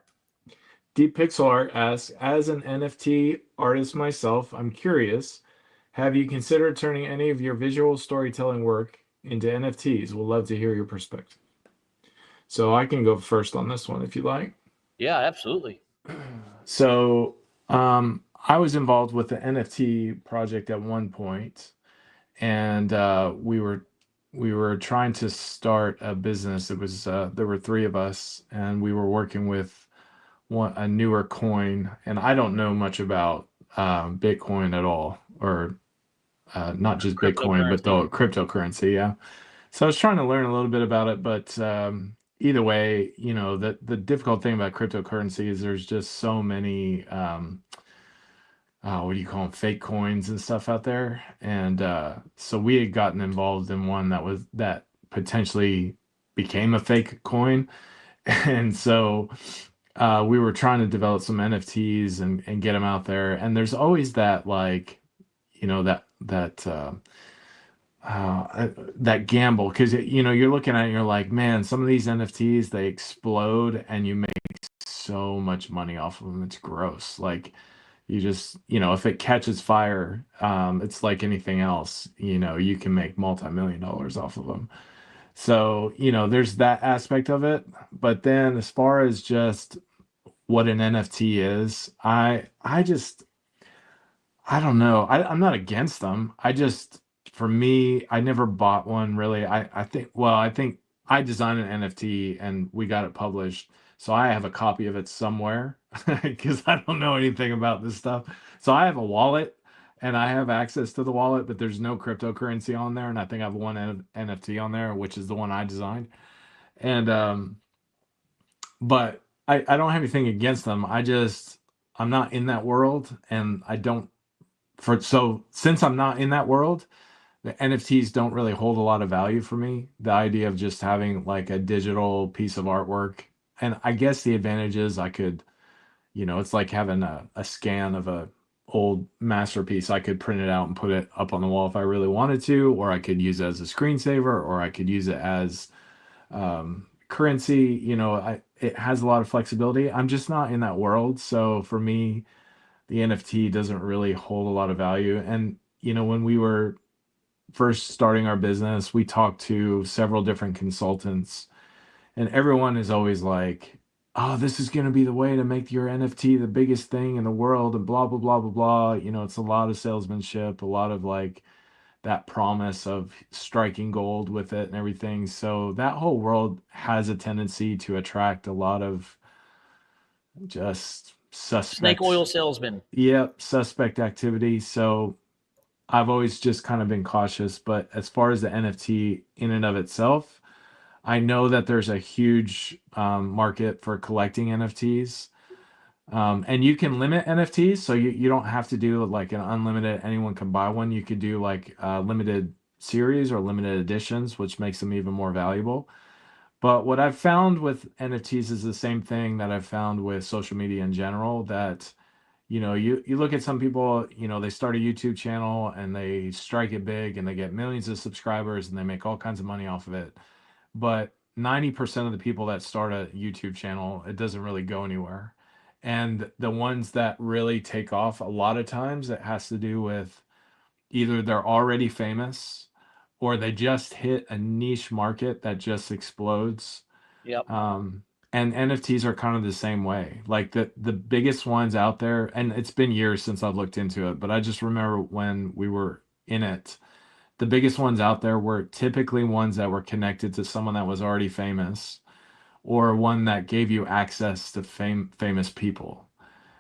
Deep Pixel Art asks, as an NFT artist myself, I'm curious, have you considered turning any of your visual storytelling work into NFTs? We'll love to hear your perspective. So I can go first on this one if you like. Yeah, absolutely. So I was involved with the NFT project at one point, and we were trying to start a business. It was there were three of us, and we were working with a newer coin. And I don't know much about Bitcoin at all, or not just Bitcoin, but the cryptocurrency. Yeah. So I was trying to learn a little bit about it, but either way, you know, the difficult thing about cryptocurrency is there's just so many what do you call them, fake coins and stuff out there. And so we had gotten involved in one that potentially became a fake coin. And so we were trying to develop some NFTs and get them out there. And there's always that, like, you know, that that gamble, because you're looking at it and you're like, man, some of these NFTs, they explode and you make so much money off of them. It's gross. Like, you just, if it catches fire, it's like anything else, you can make multi-million dollars off of them. So, there's that aspect of it. But then as far as just what an NFT is, I don't know. I'm not against them. For me, I never bought one really. I think I designed an NFT and we got it published. So I have a copy of it somewhere because I don't know anything about this stuff. So I have a wallet and I have access to the wallet, but there's no cryptocurrency on there. And I think I have one NFT on there, which is the one I designed. And, but I don't have anything against them. I'm not in that world and I don't so since I'm not in that world, the NFTs don't really hold a lot of value for me. The idea of just having like a digital piece of artwork, and I guess the advantage is I could, it's like having a scan of a old masterpiece. I could print it out and put it up on the wall if I really wanted to, or I could use it as a screensaver, or I could use it as currency. It has a lot of flexibility. I'm just not in that world, so for me the NFT doesn't really hold a lot of value. And, when we were first starting our business, we talked to several different consultants, and everyone is always like, oh, this is going to be the way to make your NFT the biggest thing in the world, and blah, blah, blah, blah, blah. It's a lot of salesmanship, a lot of like that promise of striking gold with it and everything. So that whole world has a tendency to attract a lot of just Snake suspect. oil salesman. Yep, suspect activity. So I've always just kind of been cautious. But as far as the NFT in and of itself, I know that there's a huge market for collecting NFTs. And you can limit NFTs. So you don't have to do like an unlimited, anyone can buy one. You could do like limited series or limited editions, which makes them even more valuable. But what I've found with NFTs is the same thing that I've found with social media in general, that you look at some people, they start a YouTube channel and they strike it big and they get millions of subscribers and they make all kinds of money off of it. But 90% of the people that start a YouTube channel, it doesn't really go anywhere. And the ones that really take off, a lot of times it has to do with either they're already famous or they just hit a niche market that just explodes. Yep. And NFTs are kind of the same way. Like the biggest ones out there, and it's been years since I've looked into it, but I just remember when we were in it, the biggest ones out there were typically ones that were connected to someone that was already famous, or one that gave you access to famous people.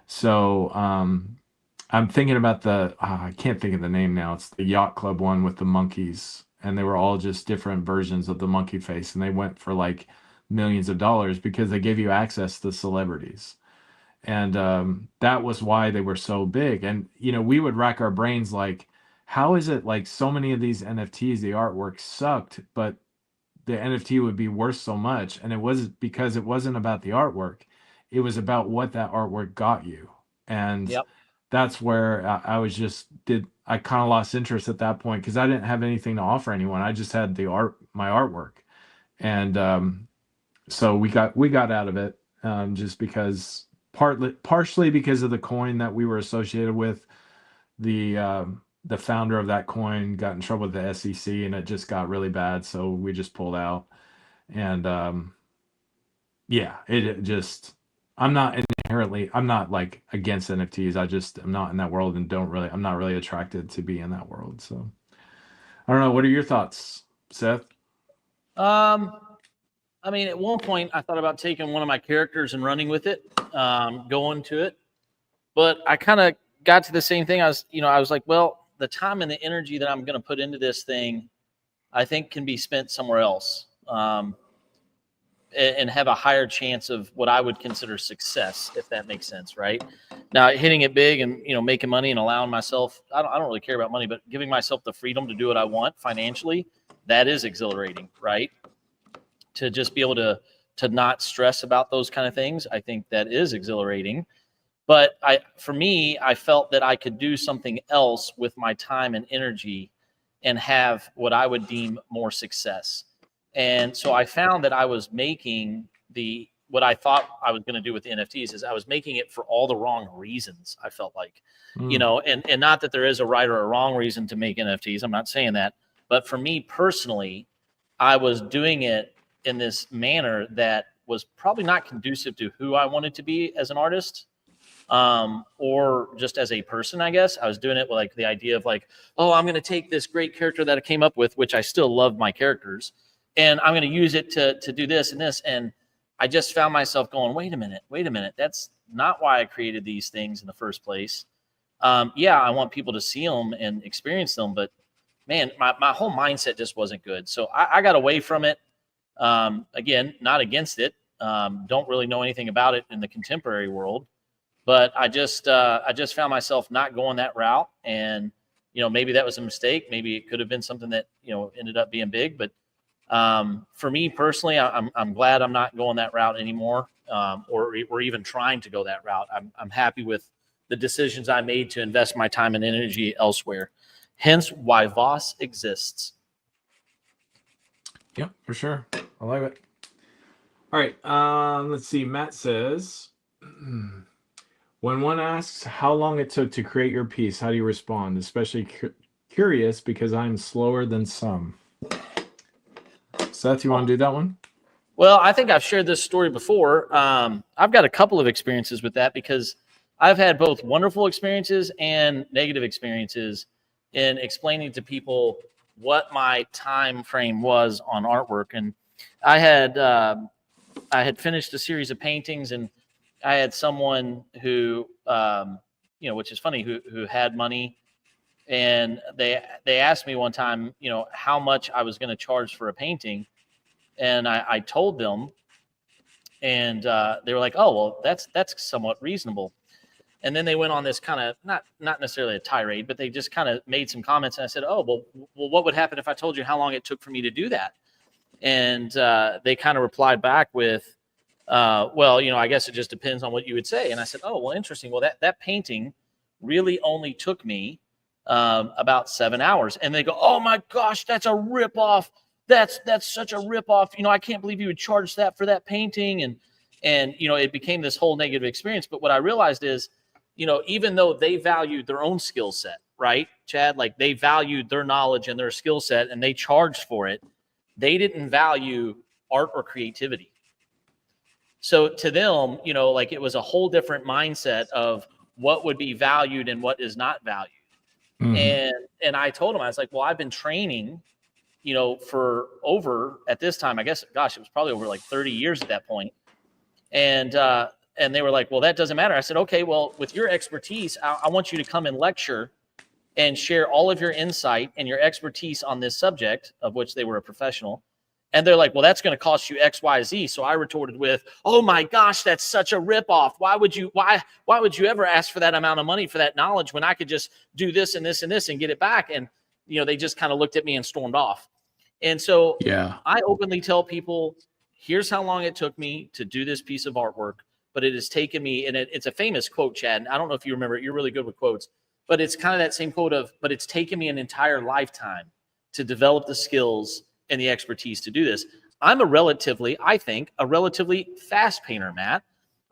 So I'm thinking about I can't think of the name now. It's the yacht club one with the monkeys, and they were all just different versions of the monkey face, and they went for like millions of dollars because they gave you access to celebrities. And that was why they were so big. And we would rack our brains like, how is it like so many of these NFTs, the artwork sucked, but the NFT would be worth so much? And it was because it wasn't about the artwork, it was about what that artwork got you. And Yep. that's where I kind of lost interest at that point because I didn't have anything to offer anyone. I just had my artwork. And so we got out of it, just because partially because of the coin that we were associated with. The founder of that coin got in trouble with the SEC and it just got really bad, so we just pulled out. And yeah, it just, I'm not like against NFTs. I'm not in that world and I'm not really attracted to be in that world. So I don't know. What are your thoughts, Seth? I mean, at one point I thought about taking one of my characters and running with it, going to it, but I kind of got to the same thing. I was like, well, the time and the energy that I'm going to put into this thing, I think can be spent somewhere else, and have a higher chance of what I would consider success, if that makes sense, right? Now, hitting it big and making money and allowing myself, I don't really care about money, but giving myself the freedom to do what I want financially, that is exhilarating, right? To just be able to not stress about those kind of things, I think that is exhilarating. But for me, I felt that I could do something else with my time and energy and have what I would deem more success. And so I found that I was making what I thought I was going to do with the NFTs is I was making it for all the wrong reasons. I felt like, and not that there is a right or a wrong reason to make NFTs. I'm not saying that, but for me personally, I was doing it in this manner that was probably not conducive to who I wanted to be as an artist, or just as a person, I guess. I was doing it with like the idea of like, oh, I'm going to take this great character that I came up with, which I still love my characters, and I'm going to use it to do this and this. And I just found myself going, wait a minute. That's not why I created these things in the first place. Yeah, I want people to see them and experience them, but man, my whole mindset just wasn't good. So I got away from it. Again, not against it. Don't really know anything about it in the contemporary world, but I just found myself not going that route. And, maybe that was a mistake. Maybe it could have been something that, ended up being big, but for me personally, I'm glad I'm not going that route anymore, or even trying to go that route. I'm happy with the decisions I made to invest my time and energy elsewhere. Hence why VAAS exists. Yeah, for sure. I like it. All right. Let's see. Matt says, when one asks how long it took to create your piece, how do you respond? Especially curious because I'm slower than some. Seth, you want to do that one? Well, I think I've shared this story before. I've got a couple of experiences with that because I've had both wonderful experiences and negative experiences in explaining to people what my time frame was on artwork. And I had finished a series of paintings, and I had someone who, which is funny, who had money, and they asked me one time, how much I was going to charge for a painting, and I told them, and they were like, "Oh, well, that's somewhat reasonable." And then they went on this kind of not necessarily a tirade, but they just kind of made some comments, and I said, "Oh, well, what would happen if I told you how long it took for me to do that?" And they kind of replied back with, well, I guess it just depends on what you would say. And I said, oh, well, interesting. Well, that painting really only took me about 7 hours. And they go, oh my gosh, that's a ripoff. That's such a ripoff. I can't believe you would charge that for that painting. And it became this whole negative experience. But what I realized is, even though they valued their own skill set, right, Chad, like they valued their knowledge and their skill set and they charged for it, they didn't value art or creativity. So to them, like it was a whole different mindset of what would be valued and what is not valued. Mm-hmm. And I told them, I was like, well, I've been training, for over, at this time, I guess, gosh, it was probably over like 30 years at that point. And they were like, well, that doesn't matter. I said, okay, well, with your expertise, I want you to come and lecture and share all of your insight and your expertise on this subject, of which they were a professional. And they're like, well, that's going to cost you X, Y, Z. So I retorted with, oh my gosh, that's such a ripoff. Why would you ever ask for that amount of money for that knowledge when I could just do this and this and this and get it back? And, they just kind of looked at me and stormed off. And so I openly tell people, here's how long it took me to do this piece of artwork, but it has taken me, and it's a famous quote, Chad. I don't know if you remember it. You're really good with quotes, but it's kind of that same quote of, but it's taken me an entire lifetime to develop the skills and the expertise to do this. I'm I think a relatively fast painter, Matt.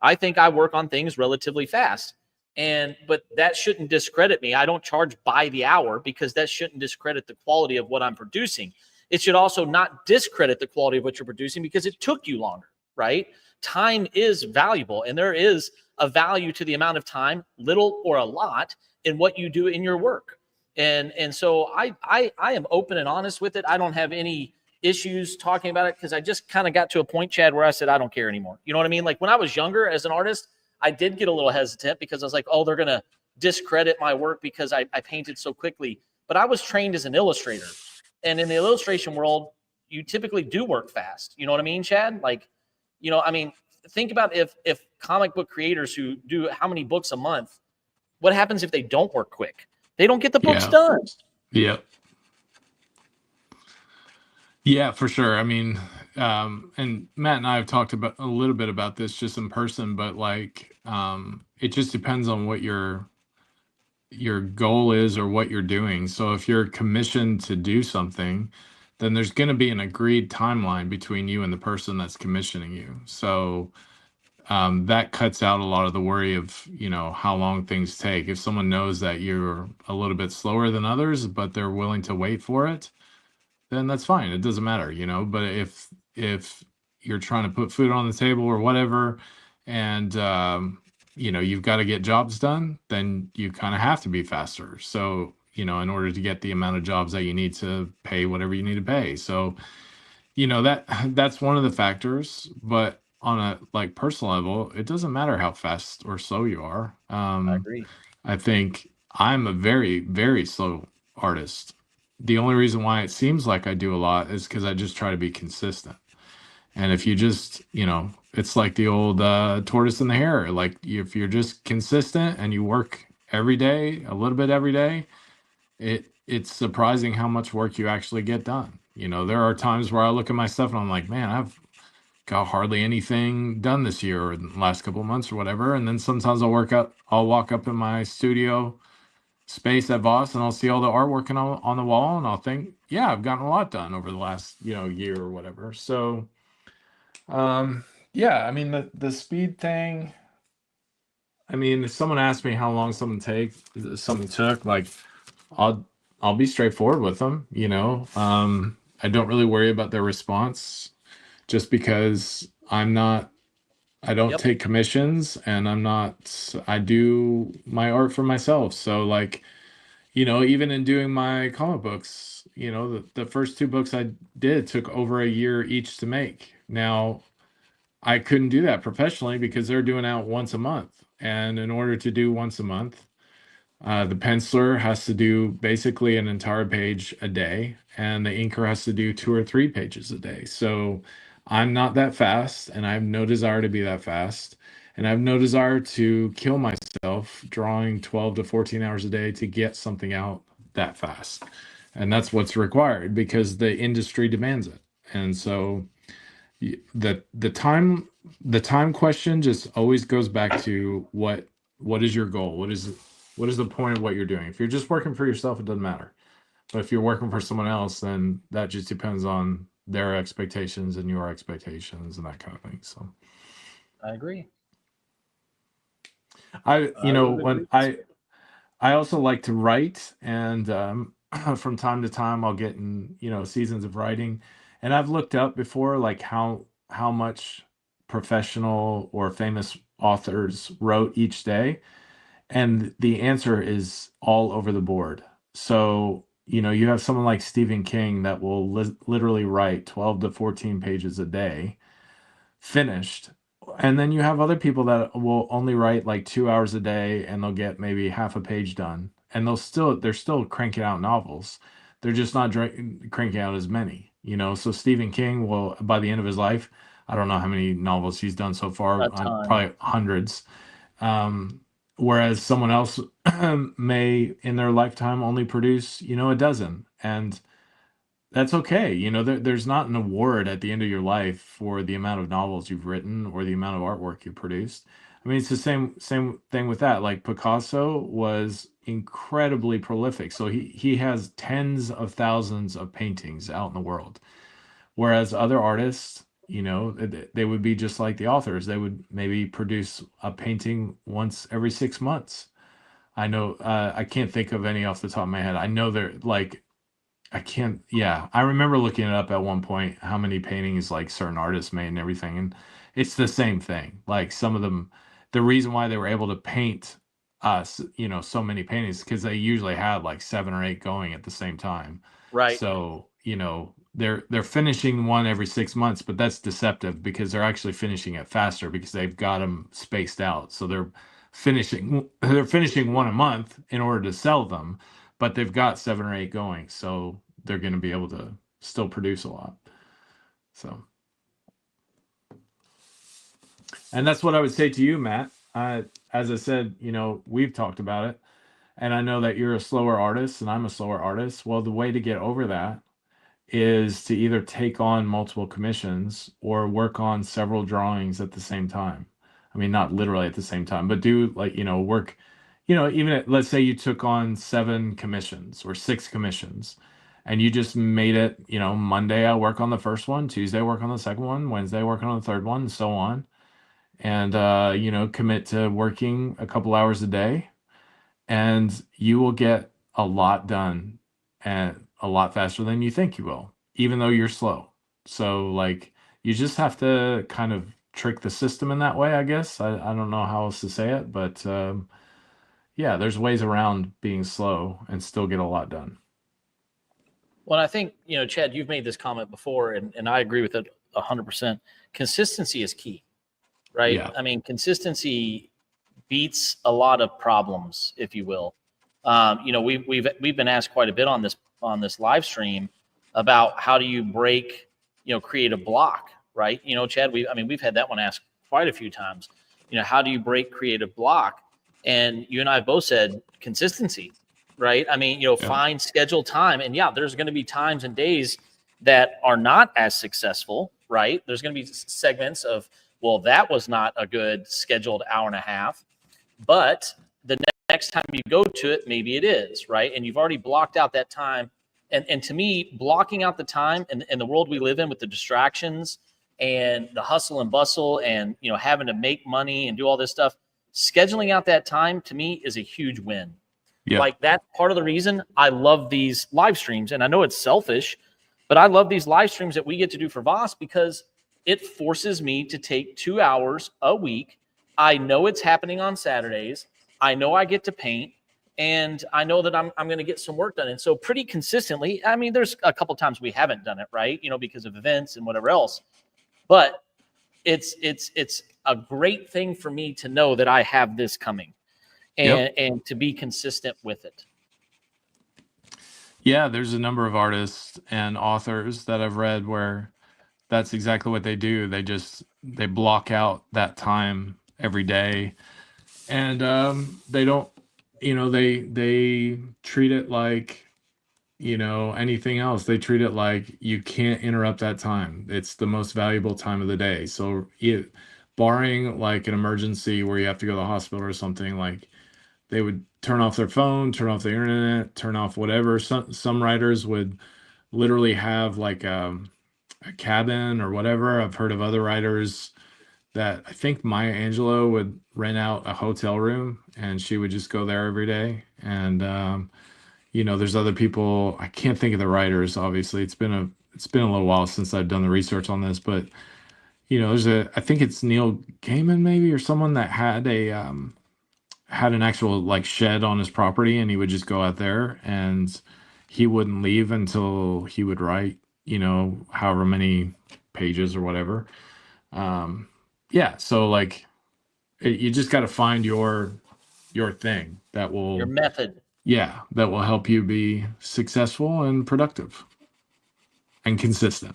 I think I work on things relatively fast. But that shouldn't discredit me. I don't charge by the hour because that shouldn't discredit the quality of what I'm producing. It should also not discredit the quality of what you're producing because it took you longer, right? Time is valuable, and there is a value to the amount of time, little or a lot, in what you do in your work. And so I am open and honest with it. I don't have any issues talking about it because I just kind of got to a point, Chad, where I said, I don't care anymore. You know what I mean? Like when I was younger as an artist, I did get a little hesitant because I was like, oh, they're going to discredit my work because I painted so quickly. But I was trained as an illustrator. And in the illustration world, you typically do work fast. You know what I mean, Chad? Like, think about if comic book creators who do how many books a month, what happens if they don't work quick? They don't get the books done. Yep. Yeah, for sure. I mean, and Matt and I have talked about a little bit about this just in person, but like, it just depends on what your your goal is or what you're doing. So if you're commissioned to do something, then there's going to be an agreed timeline between you and the person that's commissioning you. So that cuts out a lot of the worry of, how long things take. If someone knows that you're a little bit slower than others, but they're willing to wait for it, then that's fine. It doesn't matter, But if you're trying to put food on the table or whatever, and you've got to get jobs done, then you kind of have to be faster. So, in order to get the amount of jobs that you need to pay whatever you need to pay. So, that's one of the factors. But on a like personal level, it doesn't matter how fast or slow you are. I agree. I think I'm a very, very slow artist. The only reason why it seems like I do a lot is because I just try to be consistent. And if you just, it's like the old tortoise and the hare. Like if you're just consistent and you work every day, a little bit every day, it's surprising how much work you actually get done. There are times where I look at my stuff and I'm like, man, I've got hardly anything done this year or the last couple of months or whatever. And then sometimes I'll walk up in my studio space at VAAS and I'll see all the artwork on the wall and I'll think, yeah, I've gotten a lot done over the last, year or whatever. So, yeah, I mean, the speed thing, I mean, if someone asks me how long something took, like I'll be straightforward with them, I don't really worry about their response just because I don't Yep. take commissions and I do my art for myself. So like, even in doing my comic books, the first two books I did took over a year each to make. Now, I couldn't do that professionally because they're doing out once a month. And in order to do once a month, the penciler has to do basically an entire page a day, and the inker has to do 2 or 3 pages a day. So I'm not that fast, and I have no desire to be that fast. And I have no desire to kill myself drawing 12 to 14 hours a day to get something out that fast. And that's what's required because the industry demands it. And so the time question just always goes back to what is your goal? What is the point of what you're doing? If you're just working for yourself, it doesn't matter. But if you're working for someone else, then that just depends on their expectations and your expectations and that kind of thing. So I agree. I, I would agree. when I also like to write, and from time to time I'll get in, seasons of writing, and I've looked up before like how much professional or famous authors wrote each day, and the answer is all over the board. So, you have someone like Stephen King that will literally write 12 to 14 pages a day finished. And then you have other people that will only write like 2 hours a day and they'll get maybe half a page done. And they're still cranking out novels. They're just not cranking out as many, So Stephen King will, by the end of his life, I don't know how many novels he's done so far, A ton. probably hundreds. Whereas someone else may in their lifetime only produce, a dozen. And that's okay. There's not an award at the end of your life for the amount of novels you've written or the amount of artwork you produced. I mean, it's the same thing with that. Like Picasso was incredibly prolific. So he has tens of thousands of paintings out in the world. Whereas other artists, they would be just like the authors. They would maybe produce a painting once every 6 months. I know, I can't think of any off the top of my head. I know they're like, I can't, yeah. I remember looking it up at one point, how many paintings like certain artists made and everything. And it's the same thing. Like some of them, the reason why they were able to paint us, so many paintings, because they usually had like 7 or 8 going at the same time. Right. So, they're finishing one every 6 months, but that's deceptive because they're actually finishing it faster because they've got them spaced out. So they're finishing one a month in order to sell them, but they've got 7 or 8 going, so they're going to be able to still produce a lot. So, and that's what I would say to you, Matt. As I said, we've talked about it, and I know that you're a slower artist and I'm a slower artist. Well, the way to get over that is to either take on multiple commissions or work on several drawings at the same time. I mean, not literally at the same time, but do like, work, even let's say you took on 7 commissions or 6 commissions, and you just made it, Monday I work on the first one, Tuesday I work on the second one, Wednesday I work on the third one, and so on. And, commit to working a couple hours a day, and you will get a lot done and a lot faster than you think you will, even though you're slow. So, like, you just have to kind of trick the system in that way, I guess. I don't know how else to say it, but yeah, there's ways around being slow and still get a lot done. Well, I think, Chad, you've made this comment before, and I agree with it 100%. Consistency is key, right? Yeah. I mean, consistency beats a lot of problems, if you will. We've been asked quite a bit on this live stream about how do you break, create a block, right? Chad, we've had that one asked quite a few times. How do you break creative block? And you and I both said consistency, right? I mean, find scheduled time, and yeah, there's going to be times and days that are not as successful, right? There's going to be segments of, well, that was not a good scheduled hour and a half, but the next time you go to it, maybe it is, right? And you've already blocked out that time. And to me, blocking out the time in the world we live in with the distractions and the hustle and bustle and, having to make money and do all this stuff, scheduling out that time to me is a huge win. Yeah. Like, that's part of the reason I love these live streams. And I know it's selfish, but I love these live streams that we get to do for VAAS because it forces me to take 2 hours a week. I know it's happening on Saturdays. I know I get to paint, and I know that I'm going to get some work done. And so pretty consistently, I mean, there's a couple times we haven't done it, right? Because of events and whatever else. But it's a great thing for me to know that I have this coming and to be consistent with it. Yeah, there's a number of artists and authors that I've read where that's exactly what they do. They block out that time every day, and they don't, they treat it like, anything else. They treat it like you can't interrupt that time. It's the most valuable time of the day. So barring like an emergency where you have to go to the hospital or something, like, they would turn off their phone, turn off the internet, turn off whatever. Some writers would literally have like a cabin or whatever. I've heard of other writers that, I think Maya Angelou would rent out a hotel room and she would just go there every day. And there's other people, I can't think of the writers, obviously. It's been a little while since I've done the research on this, but I think it's Neil Gaiman maybe, or someone that had an actual like shed on his property, and he would just go out there and he wouldn't leave until he would write, however many pages or whatever. So like you just got to find your thing that will, your method. Yeah, that will help you be successful and productive and consistent.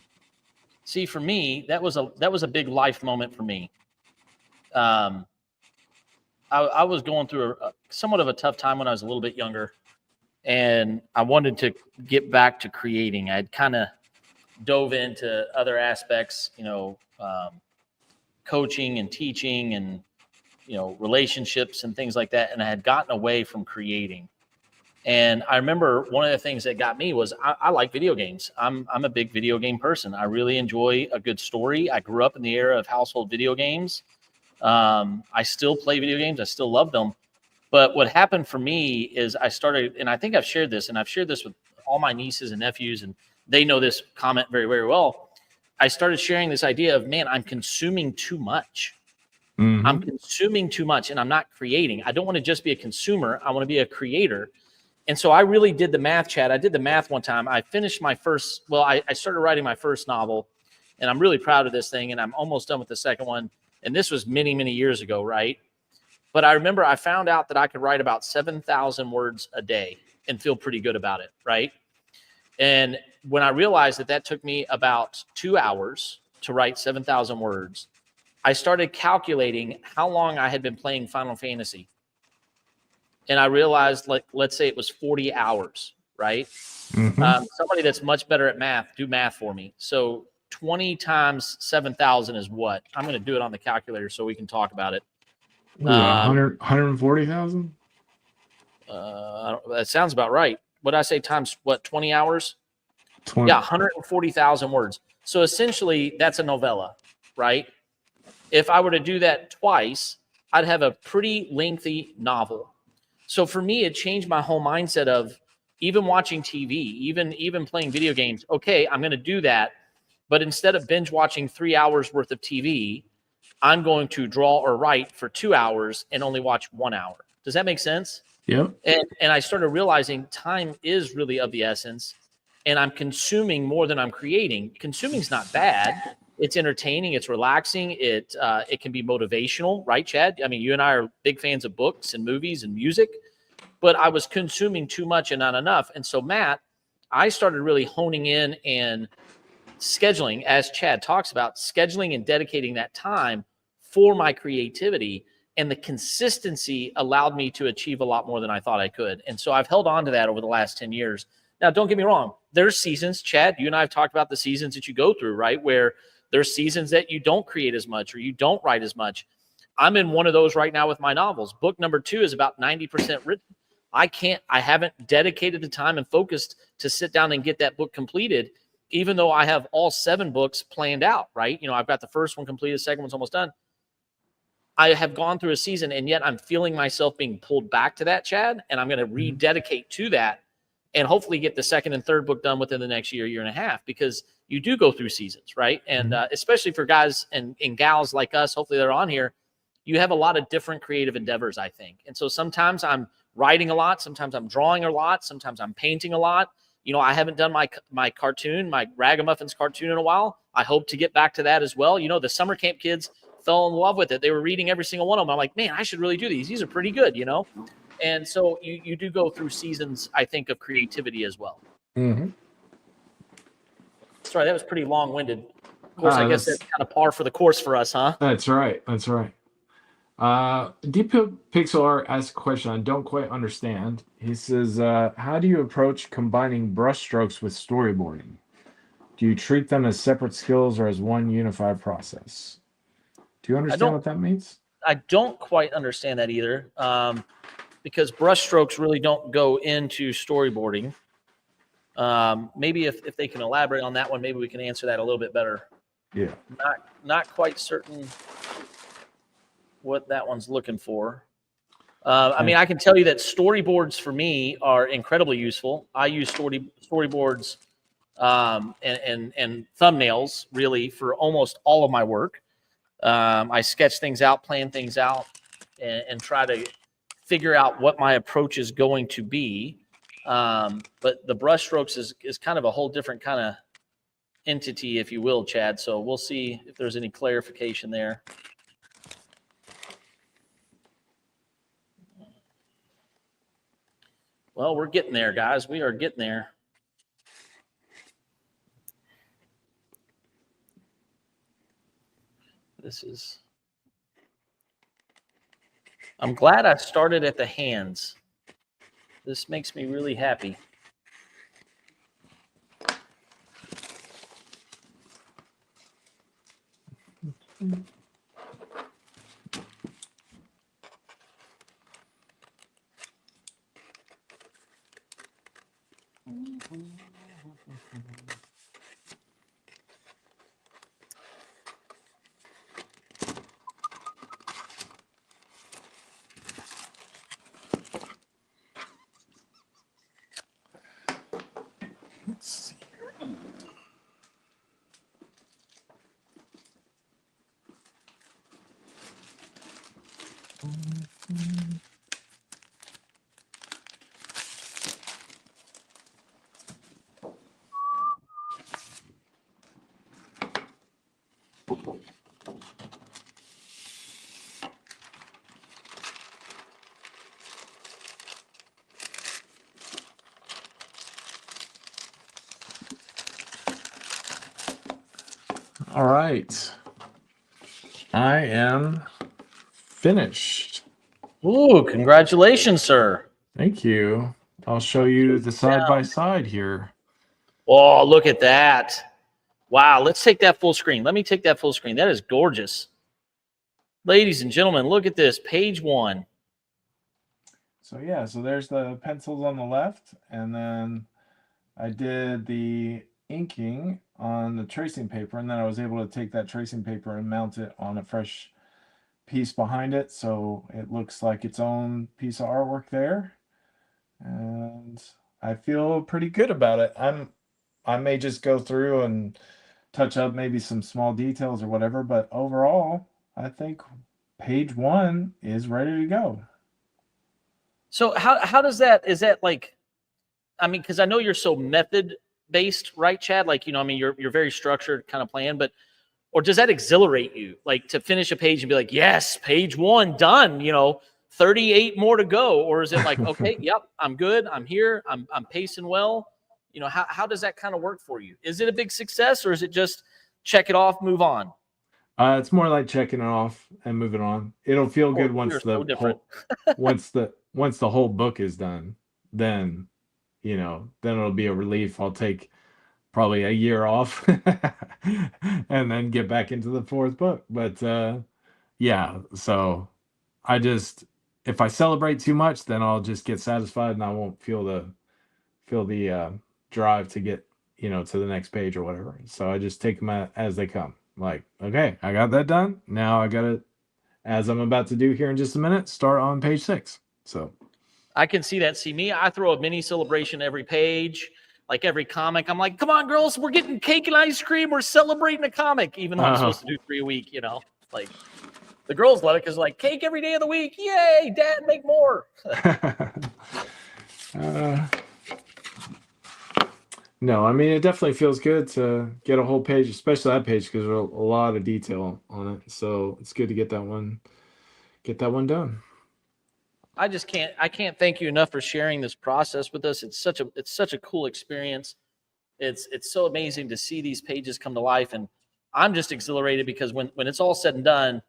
See, for me, that was a big life moment for me. I was going through somewhat of a tough time when I was a little bit younger, and I wanted to get back to creating. I'd kind of dove into other aspects, coaching and teaching and, relationships and things like that. And I had gotten away from creating. And I remember one of the things that got me was I like video games. I'm a big video game person. I really enjoy a good story. I grew up in the era of household video games. I still play video games. I still love them. But what happened for me is I started, and I think I've shared this, and I've shared this with all my nieces and nephews, and they know this comment very, very well. I started sharing this idea of, man, I'm consuming too much. Mm-hmm. I'm consuming too much, and I'm not creating. I don't want to just be a consumer. I want to be a creator. And so I really did the math, Chad. I did the math one time. I finished I started writing my first novel, and I'm really proud of this thing, and I'm almost done with the second one. And this was many, many years ago, right? But I remember I found out that I could write about 7,000 words a day and feel pretty good about it, right? And when I realized that took me about 2 hours to write 7,000 words, I started calculating how long I had been playing Final Fantasy. And I realized, like, let's say it was 40 hours, right? Mm-hmm. Somebody that's much better at math, do math for me. So 20 times 7,000 is what? I'm going to do it on the calculator so we can talk about it. 140,000? That sounds about right. What did I say? Times what? 20 hours? 20. Yeah, 140,000 words. So essentially, that's a novella, right? If I were to do that twice, I'd have a pretty lengthy novel. So for me, it changed my whole mindset of even watching TV, even playing video games. Okay, I'm going to do that, but instead of binge watching 3 hours worth of TV, I'm going to draw or write for 2 hours and only watch 1 hour. Does that make sense? Yep. And I started realizing time is really of the essence, and I'm consuming more than I'm creating. Consuming's not bad. It's entertaining. It's relaxing. It can be motivational, right, Chad? I mean, you and I are big fans of books and movies and music, but I was consuming too much and not enough. And so, Matt, I started really honing in and scheduling, as Chad talks about, scheduling and dedicating that time for my creativity. And the consistency allowed me to achieve a lot more than I thought I could. And so I've held on to that over the last 10 years. Now, don't get me wrong. There's seasons, Chad, you and I have talked about the seasons that you go through, right? Where there's seasons that you don't create as much or you don't write as much. I'm in one of those right now with my novels. Book number 2 is about 90% written. I haven't dedicated the time and focused to sit down and get that book completed, even though I have all 7 books planned out, right? You know, I've got the first one completed, the second one's almost done. I have gone through a season, and yet I'm feeling myself being pulled back to that, Chad, and I'm going to rededicate to that and hopefully get the second and third book done within the next year and a half, because you do go through seasons, right? And especially for guys and gals like us, hopefully they're on here, you have a lot of different creative endeavors, I think. And so sometimes I'm writing a lot, sometimes I'm drawing a lot, sometimes I'm painting a lot. You know, I haven't done my cartoon, my Ragamuffins cartoon in a while. I hope to get back to that as well. You know, the summer camp kids fell in love with it. They were reading every single one of them. I'm like, man, I should really do these. These are pretty good, you know? And so you do go through seasons, I think, of creativity as well. Mm-hmm. Sorry, that was pretty long-winded. Of course, I guess that's kind of par for the course for us, huh? That's right. That's right. Deep Pixel Art asks a question I don't quite understand. He says, how do you approach combining brushstrokes with storyboarding? Do you treat them as separate skills or as one unified process? Do you understand what that means? I don't quite understand that either, because brushstrokes really don't go into storyboarding. Maybe if they can elaborate on that one, maybe we can answer that a little bit better. Yeah. Not quite certain what that one's looking for. I mean, I can tell you that storyboards for me are incredibly useful. I use storyboards and thumbnails really for almost all of my work. I sketch things out, plan things out, and try to figure out what my approach is going to be. But the brushstrokes is kind of a whole different kind of entity, if you will, Chad. So we'll see if there's any clarification there. Well, we're getting there, guys. We are getting there. I'm glad I started at the hands. This makes me really happy. Let's see. All right. I am finished. Ooh, congratulations, sir. Thank you. I'll show you the side-by-side here. Oh, look at that. Wow, let's take that full screen. Let me take that full screen. That is gorgeous. Ladies and gentlemen, look at this. Page 1. So yeah, so there's the pencils on the left, and then I did the inking on the tracing paper, and then I was able to take that tracing paper and mount it on a fresh piece behind it, so it looks like its own piece of artwork there. And I feel pretty good about it. I may just go through and touch up maybe some small details or whatever, but overall, I think page 1 is ready to go. So how does that, is that like, I mean, because I know you're so method based, right, Chad? Like, I mean, you're very structured kind of plan, but or does that exhilarate you, like to finish a page and be like, yes, page 1 done, 38 more to go? Or is it like, okay, yep, I'm good, I'm here, I'm pacing well? How does that kind of work for you? Is it a big success, or is it just check it off, move on? It's more like checking it off and moving on. It'll feel good We're once so the different. once the whole book is done. Then, then it'll be a relief. I'll take probably a year off and then get back into the 4th book. But yeah, so I just, if I celebrate too much, then I'll just get satisfied and I won't feel the drive to get, to the next page or whatever. So I just take them as they come. Like, okay, I got that done. Now I got it, as I'm about to do here in just a minute, start on page 6. So I can see that. See me, I throw a mini celebration every page, like every comic. I'm like, come on, girls, we're getting cake and ice cream. We're celebrating a comic, even though I'm supposed to do 3 a week, like the girls love it because like cake every day of the week. Yay, Dad, make more. No, I mean, it definitely feels good to get a whole page, especially that page, because there's a lot of detail on it. So it's good to get that one done. I can't thank you enough for sharing this process with us. It's such a cool experience. It's so amazing to see these pages come to life, and I'm just exhilarated because when it's all said and done,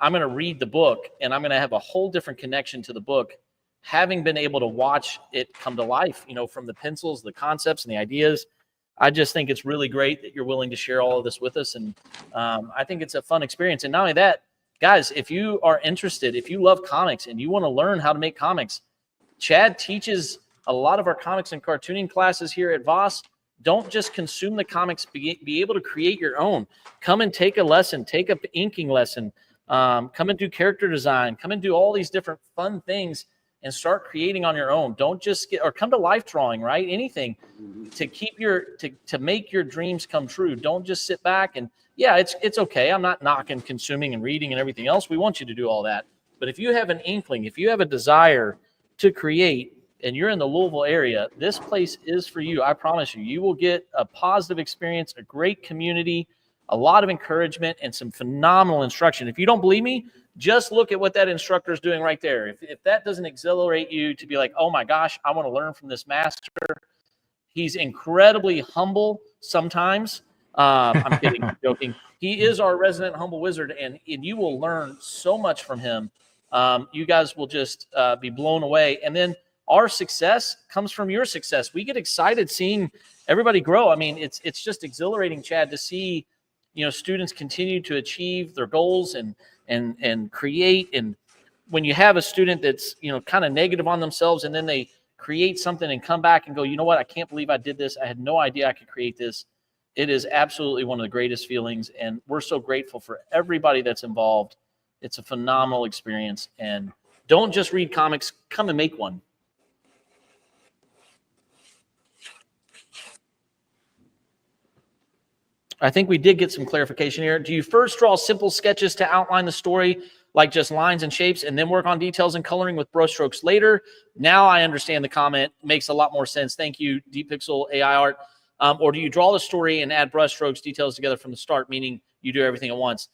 I'm going to read the book and I'm going to have a whole different connection to the book, having been able to watch it come to life, from the pencils, the concepts, and the ideas. I just think it's really great that you're willing to share all of this with us, and I think it's a fun experience. And not only that, guys, if you are interested, if you love comics and you want to learn how to make comics, Chad teaches a lot of our comics and cartooning classes here at VAAS. Don't just consume the comics, be able to create your own. Come and take a lesson, take an inking lesson, come and do character design, come and do all these different fun things and start creating on your own. Don't just or come to life drawing, right? Anything to keep to make your dreams come true. Don't just sit back and, yeah, it's okay. I'm not knocking consuming and reading and everything else. We want you to do all that. But if you have an inkling, if you have a desire to create and you're in the Louisville area, this place is for you. I promise you, you will get a positive experience, a great community, a lot of encouragement, and some phenomenal instruction. If you don't believe me, just look at what that instructor is doing right there. If that doesn't exhilarate you to be like, oh my gosh, I want to learn from this master. He's incredibly humble sometimes. I'm kidding, I'm joking. He is our resident humble wizard, and you will learn so much from him. You guys will just be blown away. And then our success comes from your success. We get excited seeing everybody grow. I mean, it's just exhilarating, Chad, to see students continue to achieve their goals and create. And when you have a student that's kind of negative on themselves, and then they create something and come back and go, you know what, I can't believe I did this. I had no idea I could create this. It is absolutely one of the greatest feelings, and we're so grateful for everybody that's involved. It's a phenomenal experience, and don't just read comics, come and make one. I think we did get some clarification here. Do you first draw simple sketches to outline the story, like just lines and shapes, and then work on details and coloring with brushstrokes later? Now I understand the comment. Makes a lot more sense. Thank you, Deep Pixel AI Art. Or do you draw the story and add brushstrokes details together from the start, meaning you do everything at once?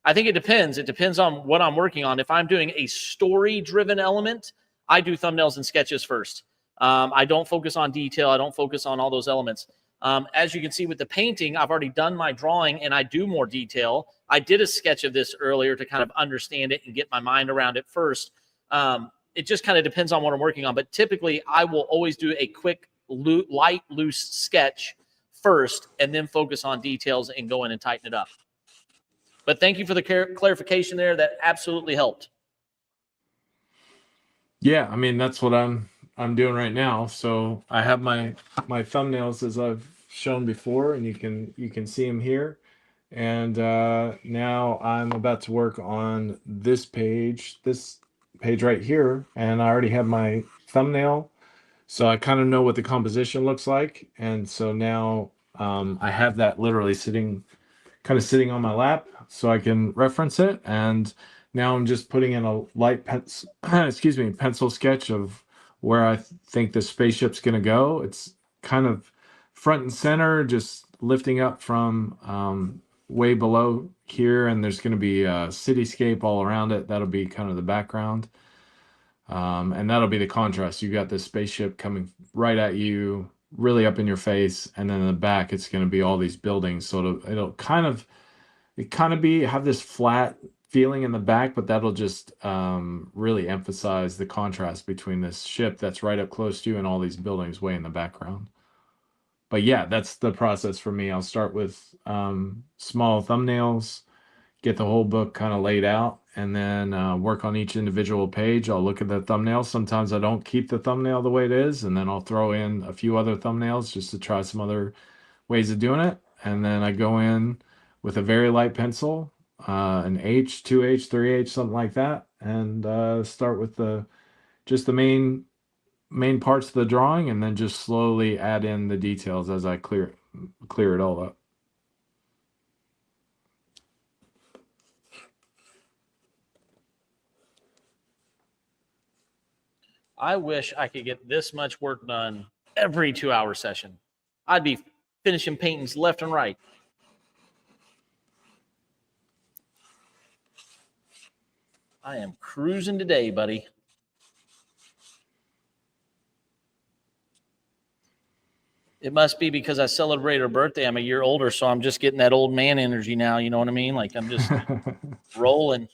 I think it depends. It depends on what I'm working on. If I'm doing a story-driven element, I do thumbnails and sketches first. I don't focus on detail. I don't focus on all those elements. As you can see with the painting, I've already done my drawing and I do more detail. I did a sketch of this earlier to kind of understand it and get my mind around it first. It just kind of depends on what I'm working on. But typically, I will always do a quick, light, loose sketch first and then focus on details and go in and tighten it up. But thank you for the clarification there. That absolutely helped. Yeah, I mean that's what I'm doing right now. So I have my thumbnails as I've shown before, and you can see them here. And now I'm about to work on this page right here, and I already have my thumbnail, so I kind of know what the composition looks like. And so now I have that literally sitting on my lap so I can reference it. And now I'm just putting in a light pencil sketch of where I think the spaceship's going to go. It's kind of front and center, just lifting up from way below here. And there's going to be a cityscape all around it. That'll be kind of the background. And that'll be the contrast. You got this spaceship coming right at you, really up in your face, and then in the back it's going to be all these buildings. So it'll kind of be have this flat feeling in the back, but that'll just really emphasize the contrast between this ship that's right up close to you and all these buildings way in the background. But yeah, that's the process for me. I'll start with small thumbnails, get the whole book kind of laid out, and then work on each individual page. I'll look at the thumbnail. Sometimes I don't keep the thumbnail the way it is, and then I'll throw in a few other thumbnails just to try some other ways of doing it. And then I go in with a very light pencil, an H, 2H, 3H, something like that, and start with the main parts of the drawing, and then just slowly add in the details as I clear it all up. I wish I could get this much work done every 2-hour session. I'd be finishing paintings left and right. I am cruising today, buddy. It must be because I celebrated her birthday. I'm a year older, so I'm just getting that old man energy now. You know what I mean? Like I'm just rolling.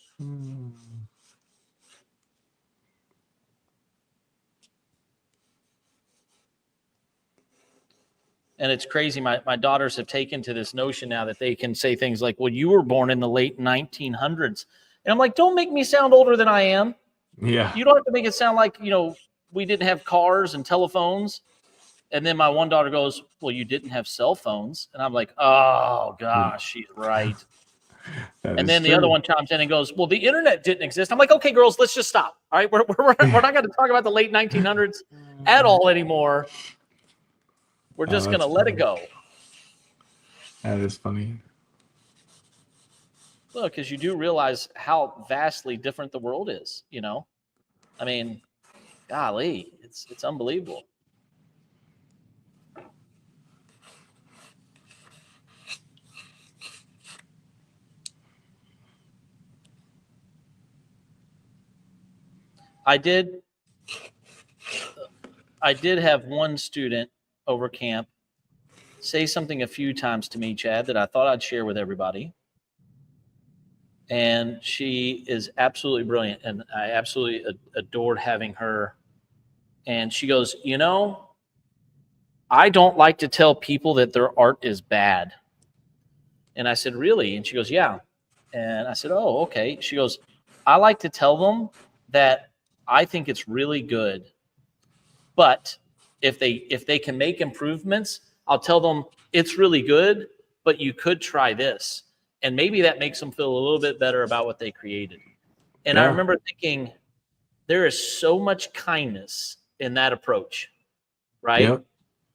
And it's crazy. My daughters have taken to this notion now that they can say things like, well, you were born in the late 1900s. And I'm like, don't make me sound older than I am. Yeah. You don't have to make it sound like, we didn't have cars and telephones. And then my one daughter goes, well, you didn't have cell phones. And I'm like, oh, gosh, she's right. And then the other one chimes in and goes, well, the internet didn't exist. I'm like, okay, girls, let's just stop. All right. We're not going to talk about the late 1900s at all anymore. We're just going to let it go. That is funny. Well, because you do realize how vastly different the world is, I mean, golly, it's unbelievable. I did have one student over camp say something a few times to me, Chad, that I thought I'd share with everybody. And she is absolutely brilliant, and I absolutely adored having her. And she goes, I don't like to tell people that their art is bad. And I said, really? And she goes, yeah. And I said, oh, okay. She goes, I like to tell them that I think it's really good. But if they can make improvements, I'll tell them it's really good, but you could try this. And maybe that makes them feel a little bit better about what they created. And I remember thinking, there is so much kindness in that approach, right? Yep.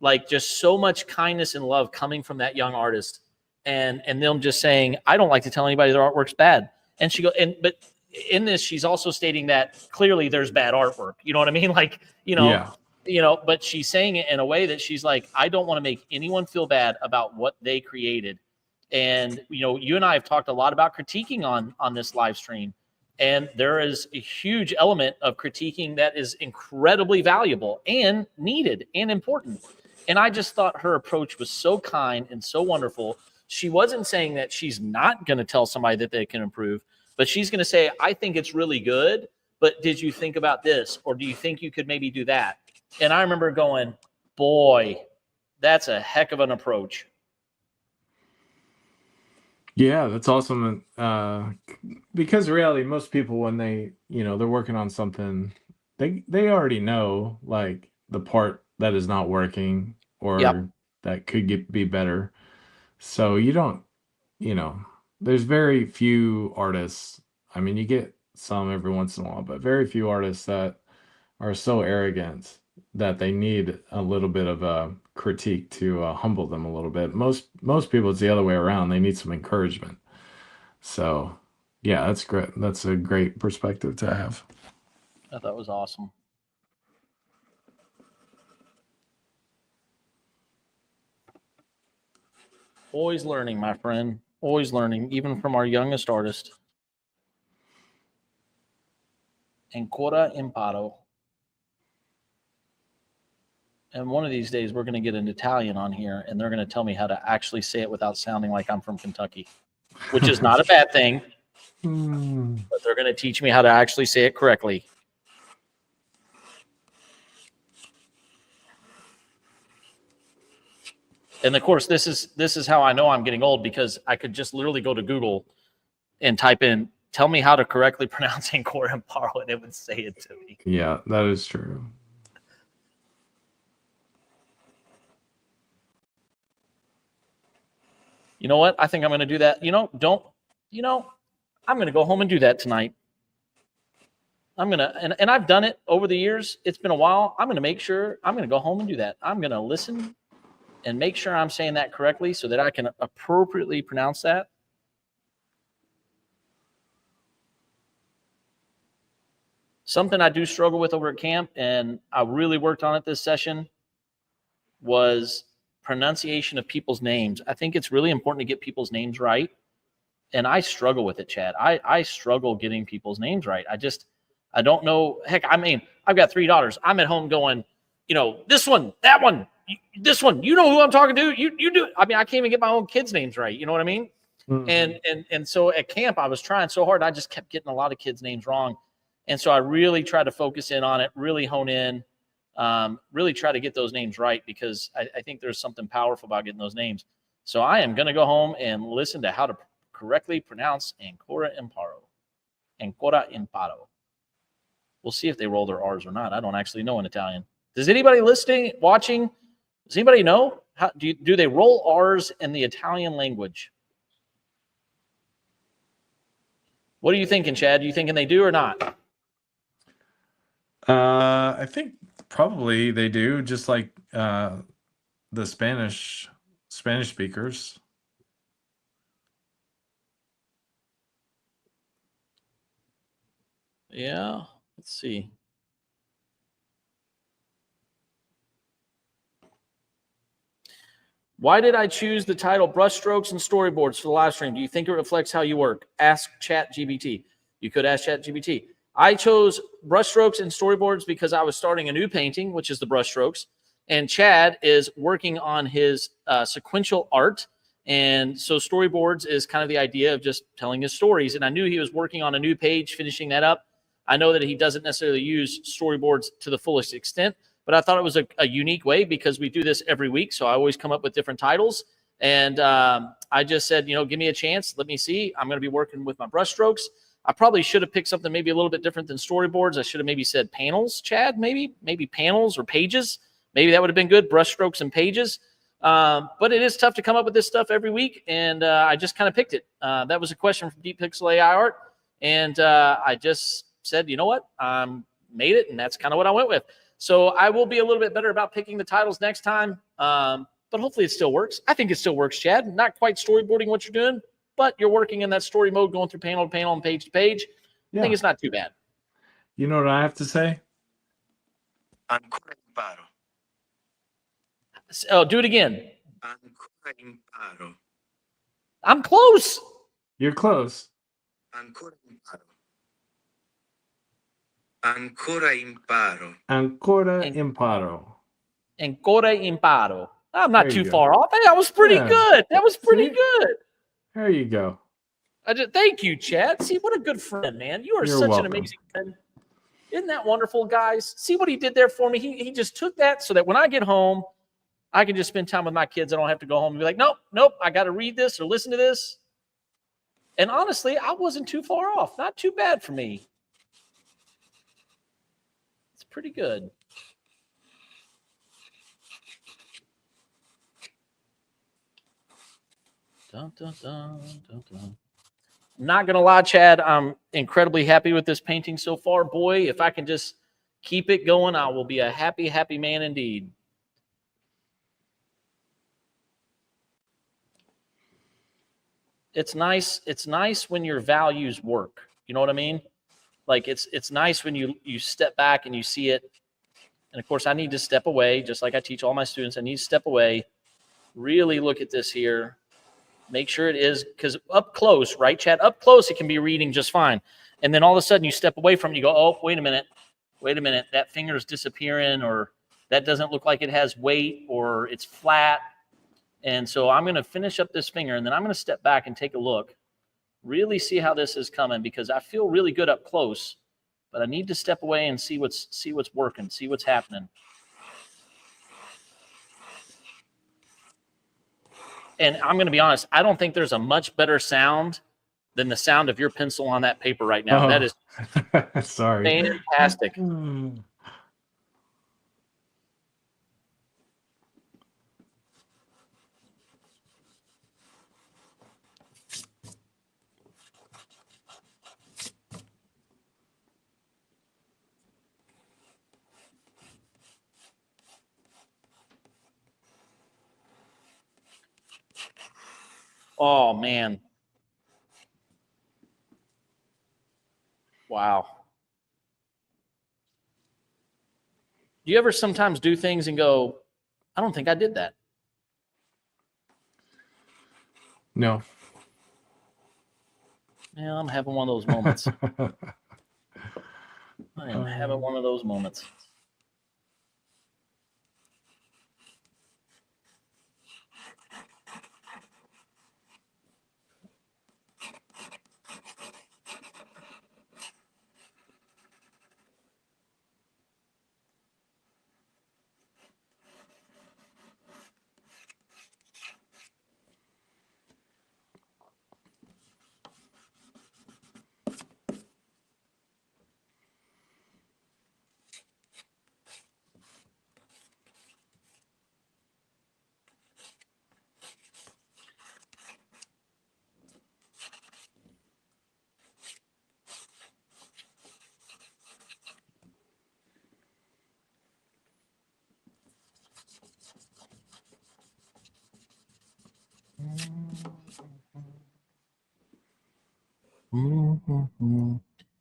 Like just so much kindness and love coming from that young artist, and them just saying, I don't like to tell anybody their artwork's bad. And she goes, but in this, she's also stating that clearly there's bad artwork. You know what I mean? Like, but she's saying it in a way that she's like, I don't want to make anyone feel bad about what they created. And, you and I have talked a lot about critiquing on this live stream. And there is a huge element of critiquing that is incredibly valuable and needed and important. And I just thought her approach was so kind and so wonderful. She wasn't saying that she's not going to tell somebody that they can improve, but she's going to say, I think it's really good, but did you think about this? Or do you think you could maybe do that? And I remember going, boy, that's a heck of an approach. Yeah, that's awesome. Because in reality, most people, when they're working on something, they already know like the part that is not working Yep. or that could be better. So you don't, there's very few artists. I mean, you get some every once in a while, but very few artists that are so arrogant that they need a little bit of a critique to humble them a little bit. Most people, it's the other way around. They need some encouragement. So, yeah, that's great. That's a great perspective to have. I thought that was awesome. Always learning, my friend. Always learning, even from our youngest artist. Ancora imparo. And one of these days, we're going to get an Italian on here, and they're going to tell me how to actually say it without sounding like I'm from Kentucky, which is not a bad thing. But they're going to teach me how to actually say it correctly. And of course, this is how I know I'm getting old, because I could just literally go to Google and type in, tell me how to correctly pronounce Ancora imparo, and it would say it to me. Yeah, that is true. You know what? I think I'm going to do that. I'm going to go home and do that tonight. I'm going to, and I've done it over the years. It's been a while. I'm going to make sure I'm going to go home and do that. I'm going to listen and make sure I'm saying that correctly so that I can appropriately pronounce that. Something I do struggle with over at camp, and I really worked on it this session, was pronunciation of people's names. I think it's really important to get people's names right. And I struggle with it, Chad. I struggle getting people's names right. I don't know. Heck, I mean, I've got 3 daughters. I'm at home going, this one, that one, this one, you know who I'm talking to? You do. I mean, I can't even get my own kids' names right. You know what I mean? Mm-hmm. And so at camp, I was trying so hard. I just kept getting a lot of kids' names wrong. And so I really tried to focus in on it, really hone in, really try to get those names right, because I think there's something powerful about getting those names. So I am going to go home and listen to how to correctly pronounce Ancora imparo. Ancora imparo. We'll see if they roll their R's or not. I don't actually know in Italian. Does anybody listening, watching, does anybody know? How do they roll R's in the Italian language? What are you thinking, Chad? Are you thinking they do or not? I think probably they do, just like the Spanish speakers. Yeah, let's see. Why did I choose the title Brushstrokes and Storyboards for the live stream? Do you think it reflects how you work? Ask ChatGPT. You could ask ChatGPT. I chose Brushstrokes and Storyboards because I was starting a new painting, which is the Brushstrokes, and Chad is working on his sequential art. And so Storyboards is kind of the idea of just telling his stories. And I knew he was working on a new page, finishing that up. I know that he doesn't necessarily use Storyboards to the fullest extent, but I thought it was a unique way, because we do this every week. So I always come up with different titles. And I just said, give me a chance. Let me see. I'm going to be working with my Brushstrokes. I probably should have picked something maybe a little bit different than Storyboards. I should have maybe said panels, Chad, maybe panels or pages. Maybe that would have been good, Brushstrokes and pages. But it is tough to come up with this stuff every week. And I just kind of picked it. That was a question from Deep Pixel AI Art. And I just said, you know what? Made it. And that's kind of what I went with. So I will be a little bit better about picking the titles next time. But hopefully it still works. I think it still works, Chad. Not quite storyboarding what you're doing, but you're working in that story mode, going through panel to panel and page to page. Yeah. I think it's not too bad. You know what I have to say? Ancora imparo. Oh, do it again. Ancora imparo. I'm close. You're close. Ancora imparo. Ancora imparo. Ancora imparo. Ancora imparo. I'm not too far off. Hey, that was pretty good. That was pretty good. There you go. Thank you, Chad. See, what a good friend, man. You're such welcome. An amazing friend. Isn't that wonderful, guys? See what he did there for me? He just took that so that when I get home, I can just spend time with my kids. I don't have to go home and be like, nope, I got to read this or listen to this. And honestly, I wasn't too far off. Not too bad for me. pretty good. Dun, dun, dun, dun, dun. Not gonna lie, Chad, I'm incredibly happy with this painting so far. Boy, if I can just keep it going, I will be a happy, happy man indeed. It's nice. It's nice when your values work. You know what I mean? Like it's nice when you step back and you see it. And of course, I need to step away, just like I teach all my students. I need to step away, really look at this here. Make sure it is, because up close, right, Chad? Up close, it can be reading just fine. And then all of a sudden you step away from it, you go, oh, wait a minute. That finger is disappearing, or that doesn't look like it has weight, or it's flat. And so I'm going to finish up this finger, and then I'm going to step back and take a look, really see how this is coming, because I feel really good up close, but I need to step away and see what's working, see what's happening. And I'm going to be honest, I don't think there's a much better sound than the sound of your pencil on that paper right now. Oh, that is sorry. Fantastic. Oh, man. Wow. Do you ever sometimes do things and go, I don't think I did that? No. Yeah, I'm having one of those moments. I am having one of those moments.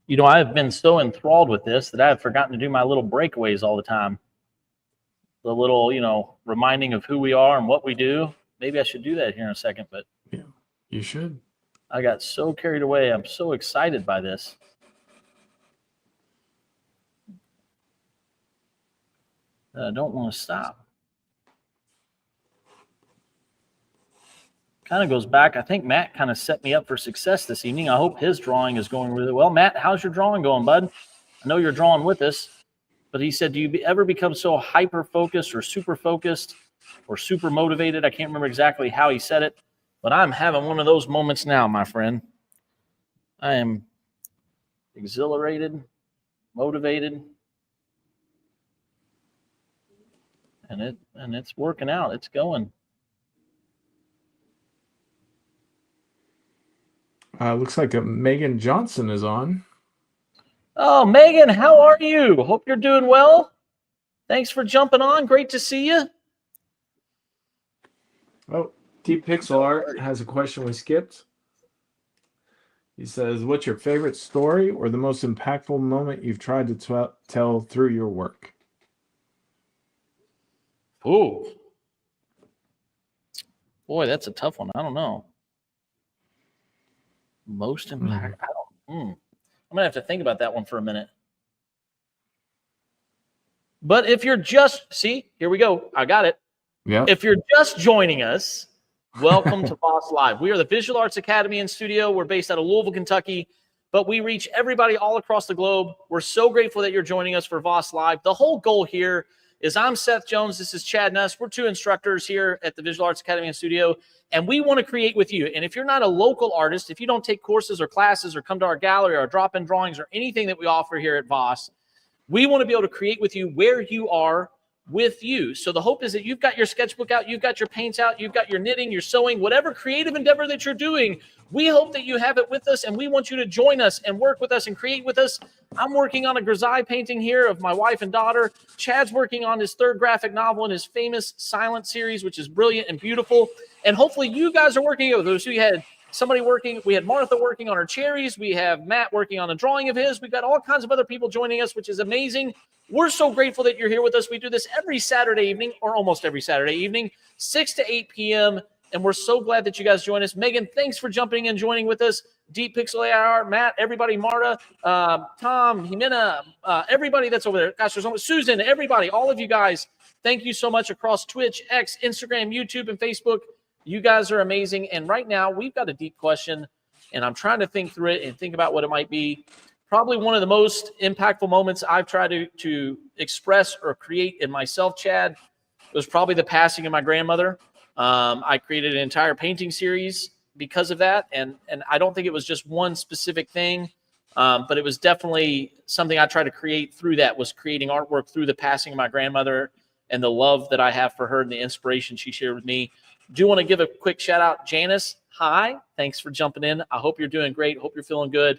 You know, I've been so enthralled with this that I've forgotten to do my little breakaways all the time. The little, you know, reminding of who we are and what we do. Maybe I should do that here in a second, but Yeah, you should. I got so carried away. I'm so excited by this. I don't want to stop. Kind of goes back. I think Matt kind of set me up for success this evening. I hope his drawing is going really well. Matt, how's your drawing going, bud? I know you're drawing with us, but he said, do you ever become so hyper-focused or super motivated? I can't remember exactly how he said it, but I'm having one of those moments now, my friend. I am exhilarated, motivated, and it's working out. It's going. Looks like Megan Johnson is on. Oh, Megan, how are you? Hope you're doing well. Thanks for jumping on. Great to see you. Oh, Deep Pixel Art has a question we skipped. He says, what's your favorite story or the most impactful moment you've tried to tell through your work? Ooh. Boy, that's a tough one. I don't know. Most impact. I don't. I'm gonna have to think about that one for a minute. But if you're just here we go. I got it. Yeah. If you're just joining us, welcome to VAAS Live. We are the Visual Arts Academy and Studio. We're based out of Louisville, Kentucky, but we reach everybody all across the globe. We're so grateful that you're joining us for VAAS Live. The whole goal here is I'm Seth Jones. This is Chad Nuss. We're two instructors here at the Visual Arts Academy and Studio, and we want to create with you. And if you're not a local artist, if you don't take courses or classes or come to our gallery or our drop-in drawings or anything that we offer here at VAAS, We want to be able to create with you where you are with you. So the hope is that you've got your sketchbook out, you've got your paints out, you've got your knitting, your sewing, whatever creative endeavor that you're doing. We hope that you have it with us, and we want you to join us and work with us and create with us. I'm working on a grisaille painting here of my wife and daughter. Chad's working on his 3rd graphic novel in his famous Silent series, which is brilliant and beautiful. And hopefully you guys are working with us. We had somebody working. We had Martha working on her cherries. We have Matt working on a drawing of his. We've got all kinds of other people joining us, which is amazing. We're so grateful that you're here with us. We do this every Saturday evening, or almost every Saturday evening, 6 to 8 p.m., and we're so glad that you guys join us. Megan, thanks for jumping in, joining with us. Deep Pixel AR, Matt, everybody, Marta, Tom, Jimena, everybody that's over there. Gosh, there's almost Susan, everybody, all of you guys. Thank you so much across Twitch, X, Instagram, YouTube, and Facebook. You guys are amazing. And right now, we've got a deep question, and I'm trying to think through it and think about what it might be. Probably one of the most impactful moments I've tried to express or create in myself, Chad, was probably the passing of my grandmother. I created an entire painting series because of that, and I don't think it was just one specific thing, but it was definitely something I tried to create through that, was creating artwork through the passing of my grandmother and the love that I have for her and the inspiration she shared with me. Do want to give a quick shout out. Janice, hi. Thanks for jumping in. I hope you're doing great. Hope you're feeling good.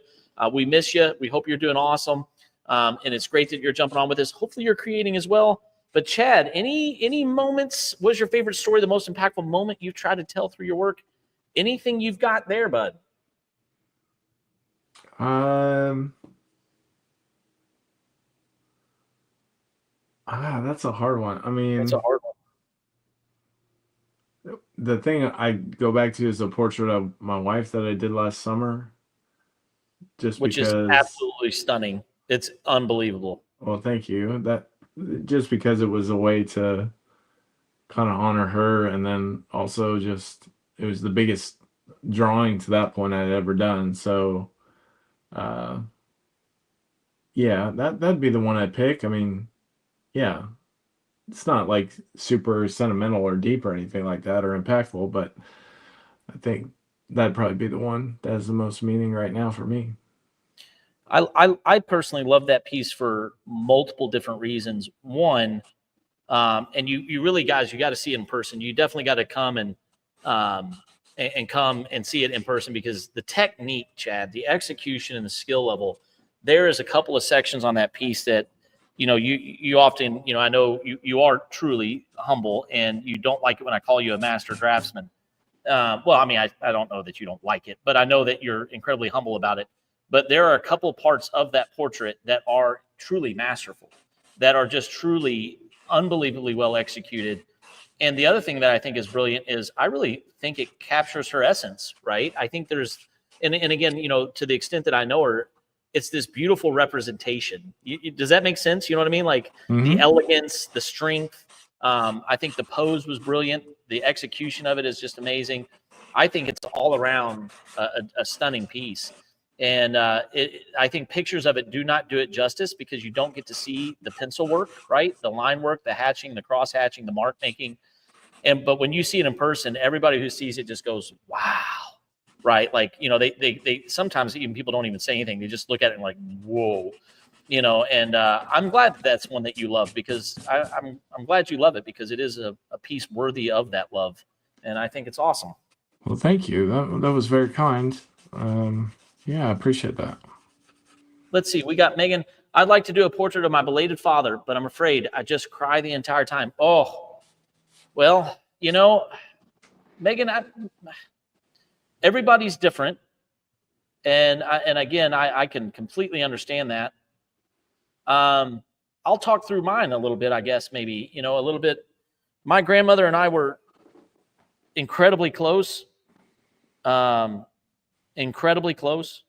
We miss you. We hope you're doing awesome. And it's great that you're jumping on with us. Hopefully you're creating as well. But Chad, any moments, what was your favorite story, the most impactful moment you've tried to tell through your work? Anything you've got there, bud? That's a hard one. I mean, That's a hard one. the thing I go back to is a portrait of my wife that I did last summer. Which is absolutely stunning. It's unbelievable. Well, thank you. That just because it was a way to kind of honor her, and then also just it was the biggest drawing to that point I'd ever done. So, yeah, that'd be the one I'd pick. I mean, yeah, it's not like super sentimental or deep or anything like that or impactful, but I think that'd probably be the one that has the most meaning right now for me. I personally love that piece for multiple different reasons. One, and you really, guys, you got to see it in person. You definitely got to come and come and see it in person, because the technique, Chad, the execution and the skill level, there is a couple of sections on that piece that, you often, I know you are truly humble, and you don't like it when I call you a master draftsman. Well, I mean, I don't know that you don't like it, but I know that you're incredibly humble about it. But there are a couple parts of that portrait that are truly masterful, that are just truly unbelievably well executed. And the other thing that I think is brilliant is I really think it captures her essence, right? I think there's, and again, to the extent that I know her, it's this beautiful representation. Does that make sense? You know what I mean? Like the elegance, the strength. I think the pose was brilliant. The execution of it is just amazing. I think it's all around a stunning piece. And I think pictures of it do not do it justice, because you don't get to see the pencil work, right? The line work, the hatching, the cross hatching, the mark making. But when you see it in person, everybody who sees it just goes, wow, right? Like, they sometimes even people don't even say anything. They just look at it and like, whoa, and I'm glad that's one that you love, because I'm glad you love it, because it is a piece worthy of that love. And I think it's awesome. Well, thank you. That was very kind. Yeah, I appreciate that. Let's see. We got Megan. I'd like to do a portrait of my belated father, but I'm afraid I just cry the entire time. Oh, well, Megan, everybody's different. And again, I can completely understand that. I'll talk through mine a little bit, I guess, maybe, a little bit. My grandmother and I were incredibly close. Incredibly close,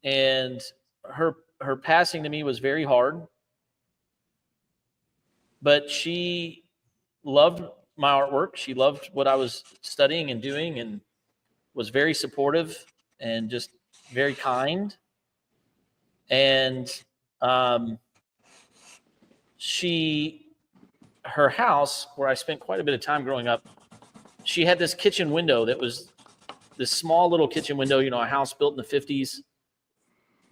and her passing to me was very hard, but she loved my artwork. She loved what I was studying and doing, and was very supportive and just very kind. And her house, where I spent quite a bit of time growing up, she had this kitchen window that was this small little kitchen window, a house built in the 50s.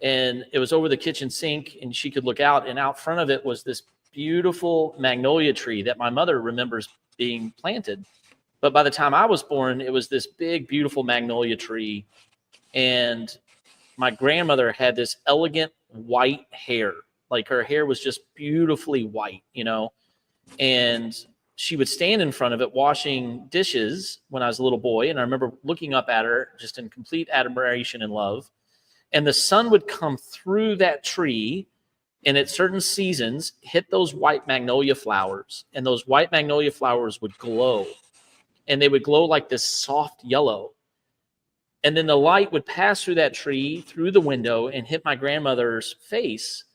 and it was over the kitchen sink, and she could look out, and out front of it was this beautiful magnolia tree that my mother remembers being planted. But by the time I was born, it was this big, beautiful magnolia tree. And my grandmother had this elegant white hair. Like her hair was just beautifully white, and she would stand in front of it washing dishes when I was a little boy. And I remember looking up at her just in complete admiration and love. And the sun would come through that tree and at certain seasons hit those white magnolia flowers. And those white magnolia flowers would glow. And they would glow like this soft yellow. And then the light would pass through that tree, through the window, and hit my grandmother's face.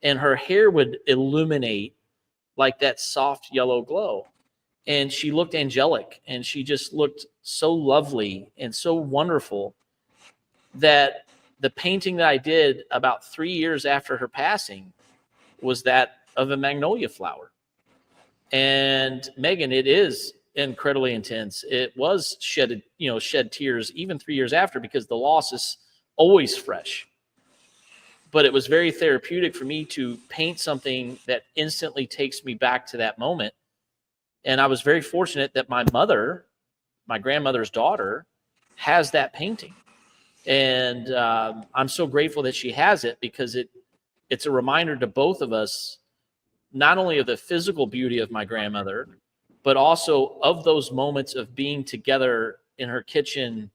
And her hair would illuminate like that soft yellow glow. And she looked angelic, and she just looked so lovely and so wonderful that the painting that I did about 3 years after her passing was that of a magnolia flower. And Megan, it is incredibly intense. It was shed tears even 3 years after, because the loss is always fresh. But it was very therapeutic for me to paint something that instantly takes me back to that moment. And I was very fortunate that my mother, my grandmother's daughter, has that painting. And I'm so grateful that she has it, because it's a reminder to both of us, not only of the physical beauty of my grandmother, but also of those moments of being together in her kitchen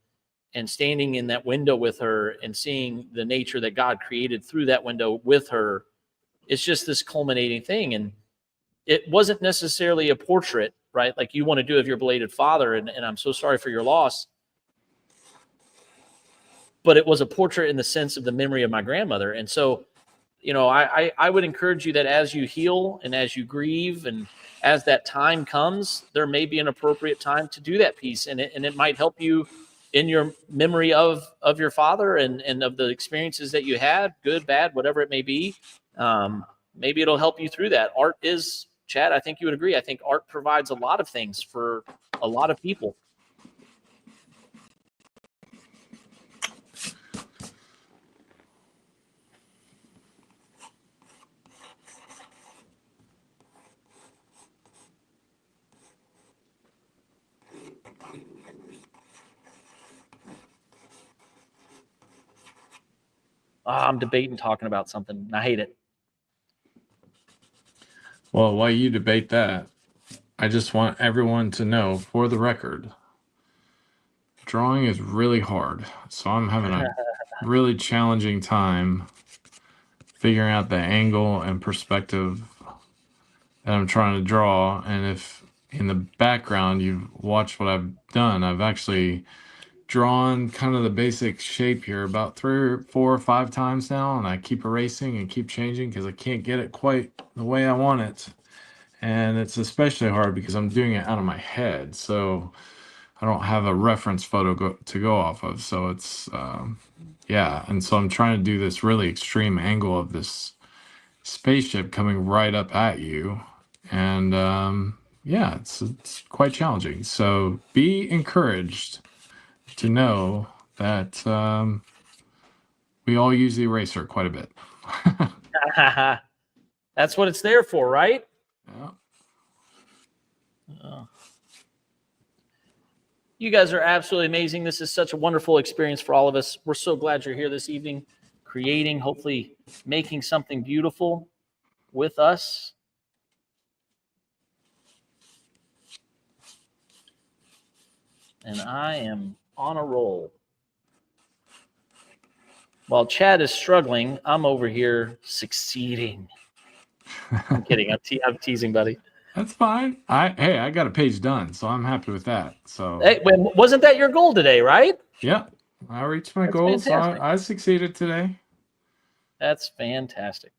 and standing in that window with her and seeing the nature that God created through that window with her. It's just this culminating thing. And it wasn't necessarily a portrait, right? Like you want to do of your belated father. And I'm so sorry for your loss. But it was a portrait in the sense of the memory of my grandmother. And so, I would encourage you that as you heal and as you grieve and as that time comes, there may be an appropriate time to do that piece. And it might help you in your memory of your father and of the experiences that you had, good, bad, whatever it may be. Maybe it'll help you through that. Art is, Chad, I think you would agree. I think art provides a lot of things for a lot of people. I'm debating talking about something, and I hate it. Well, while you debate that, I just want everyone to know, for the record, drawing is really hard. So I'm having a really challenging time figuring out the angle and perspective that I'm trying to draw. And if in the background you've watched what I've done, I've actually drawn kind of the basic shape here about 3 or 4 or 5 times now, and I keep erasing and keep changing because I can't get it quite the way I want it. And it's especially hard because I'm doing it out of my head, so I don't have a reference photo to go off of. So it's and so I'm trying to do this really extreme angle of this spaceship coming right up at you, and it's quite challenging. So be encouraged to know that we all use the eraser quite a bit. That's what it's there for, right? Yeah. You guys are absolutely amazing. This is such a wonderful experience for all of us. We're so glad you're here this evening, creating, hopefully making something beautiful with us. And I am on a roll. While Chad is struggling, I'm over here succeeding. I'm kidding. I'm teasing, buddy. That's fine. I got a page done, so I'm happy with that. So hey, wasn't that your goal today, right? Yeah, I reached my goal, so I succeeded today. That's fantastic.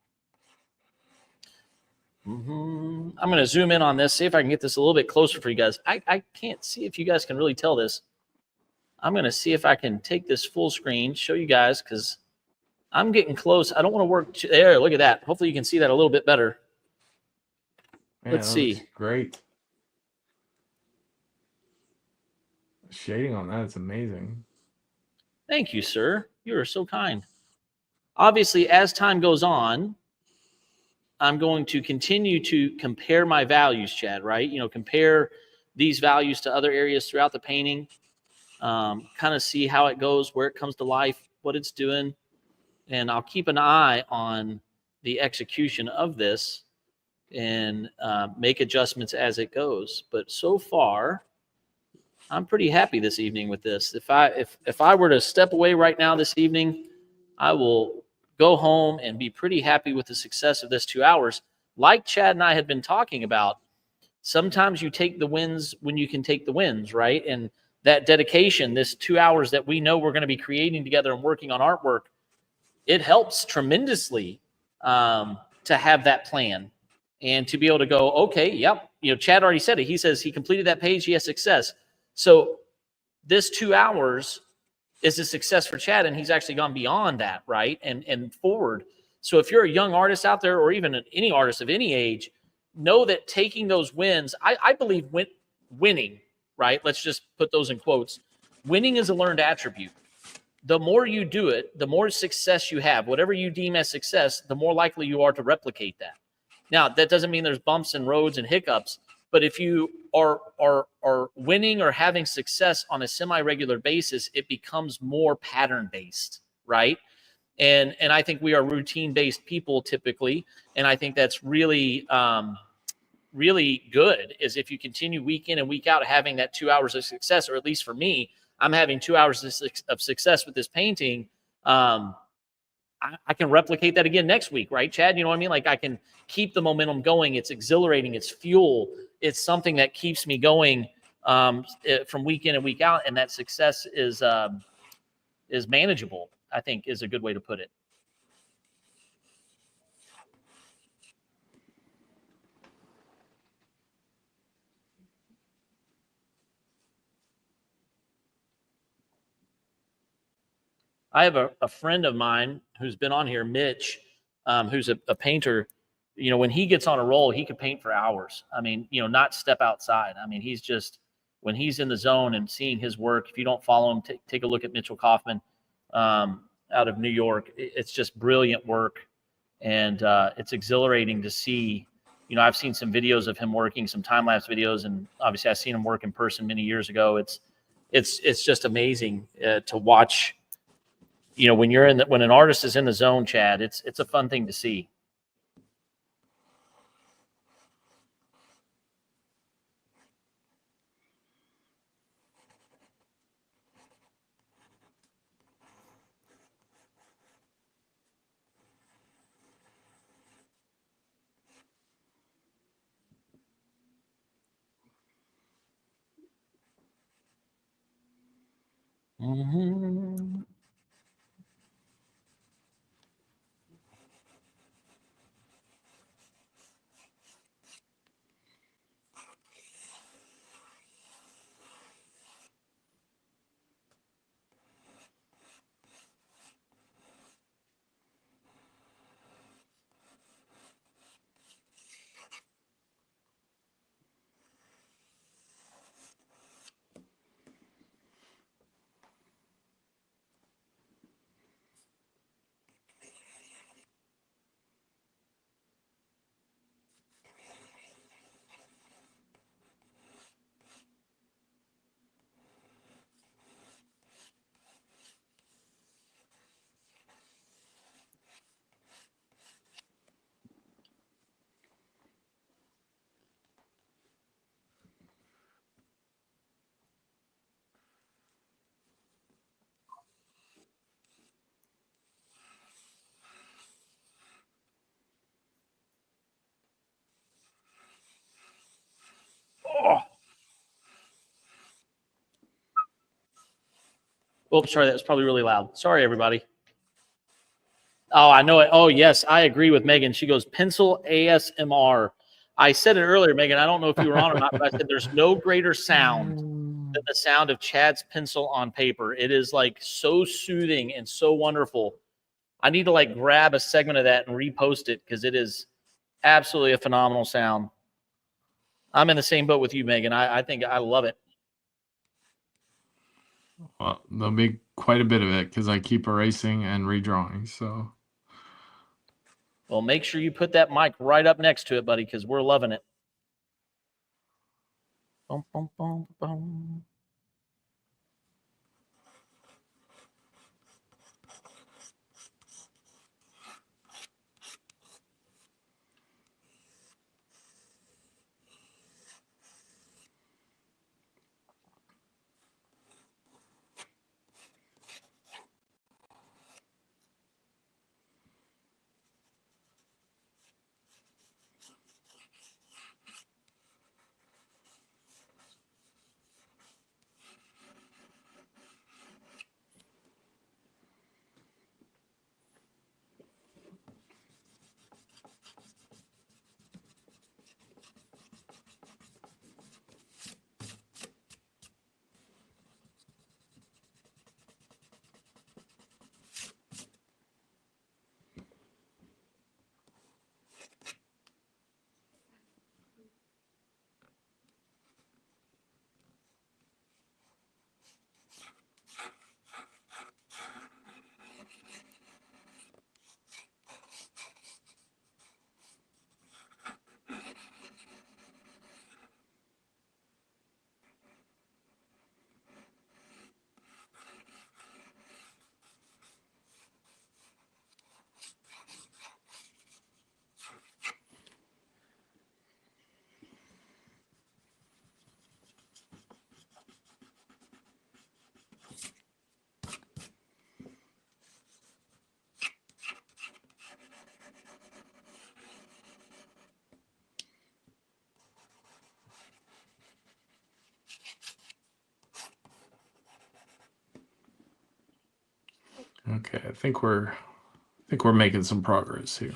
I'm going to zoom in on this, see if I can get this a little bit closer for you guys. I can't see if you guys can really tell this. I'm going to see if I can take this full screen, show you guys, because I'm getting close. I don't want to work there. Look at that. Hopefully you can see that a little bit better. Yeah, let's see. Great. Shading on that is amazing. Thank you, sir. You are so kind. Obviously, as time goes on, I'm going to continue to compare my values, Chad, right? Compare these values to other areas throughout the painting, kind of see how it goes, where it comes to life, what it's doing. And I'll keep an eye on the execution of this and make adjustments as it goes. But so far, I'm pretty happy this evening with this. If I were to step away right now this evening, I will go home and be pretty happy with the success of this 2 hours. Like Chad and I had been talking about, sometimes you take the wins when you can take the wins, right? And that dedication, this 2 hours that we know we're going to be creating together and working on artwork, it helps tremendously to have that plan and to be able to go, okay, yep. Chad already said it. He says he completed that page. He has success. So this 2 hours is a success for Chad, and he's actually gone beyond that, right? And forward. So if you're a young artist out there, or even any artist of any age, know that taking those wins, I believe winning, right? Let's just put those in quotes. Winning is a learned attribute. The more you do it, the more success you have. Whatever you deem as success, the more likely you are to replicate that. Now, that doesn't mean there's bumps and roads and hiccups, but if you are winning or having success on a semi-regular basis, it becomes more pattern-based, right? And I think we are routine-based people typically, and I think that's really really good is if you continue week in and week out having that 2 hours of success, or at least for me, I'm having 2 hours of success with this painting. I can replicate that again next week, right, Chad? You know what I mean? Like I can keep the momentum going. It's exhilarating. It's fuel. It's something that keeps me going from week in and week out. And that success is manageable, I think is a good way to put it. I have a friend of mine who's been on here, Mitch, who's a painter. When he gets on a roll, he could paint for hours. I mean, not step outside. I mean, he's just, when he's in the zone and seeing his work, if you don't follow him, take a look at Mitchell Kaufman out of New York. It's just brilliant work. And it's exhilarating to see. I've seen some videos of him working, some time-lapse videos, and obviously I've seen him work in person many years ago. It's just amazing to watch. When an artist is in the zone, Chad, it's a fun thing to see. Mm-hmm. Oh, sorry, that was probably really loud. Sorry, everybody. Oh, I know it. Oh, yes, I agree with Megan. She goes, pencil ASMR. I said it earlier, Megan. I don't know if you were on or not, but I said there's no greater sound than the sound of Chad's pencil on paper. It is like so soothing and so wonderful. I need to grab a segment of that and repost it because it is absolutely a phenomenal sound. I'm in the same boat with you, Megan. I think I love it. Well, there'll be quite a bit of it because I keep erasing and redrawing. So Well, make sure you put that mic right up next to it, buddy, because we're loving it. Boom, boom, boom, boom. Okay, I think we're making some progress here.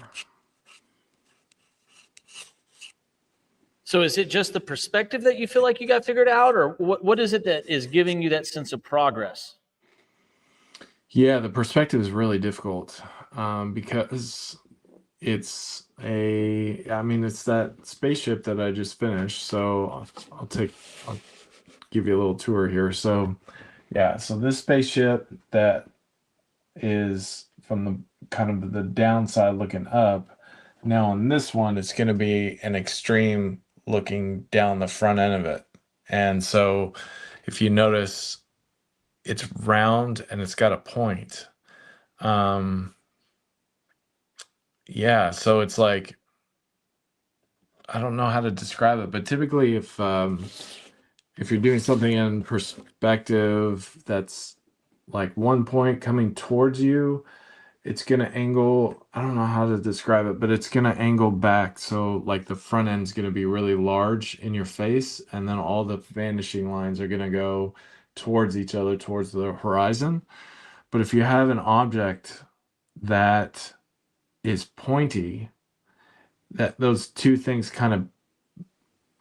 So is it just the perspective that you feel like you got figured out, or what is it that is giving you that sense of progress? Yeah, the perspective is really difficult because it's it's that spaceship that I just finished. So I'll give you a little tour here. So yeah, so this spaceship that is from the kind of the downside looking up. Now on this one, it's going to be an extreme looking down the front end of it. And so if you notice, it's round and it's got a point. Yeah, so it's like, I don't know how to describe it, but typically if you're doing something in perspective that's like one point coming towards you, it's going to angle, I don't know how to describe it, but it's going to angle back. So like the front end's going to be really large in your face, and then all the vanishing lines are going to go towards each other, towards the horizon. But if you have an object that is pointy, that those two things kind of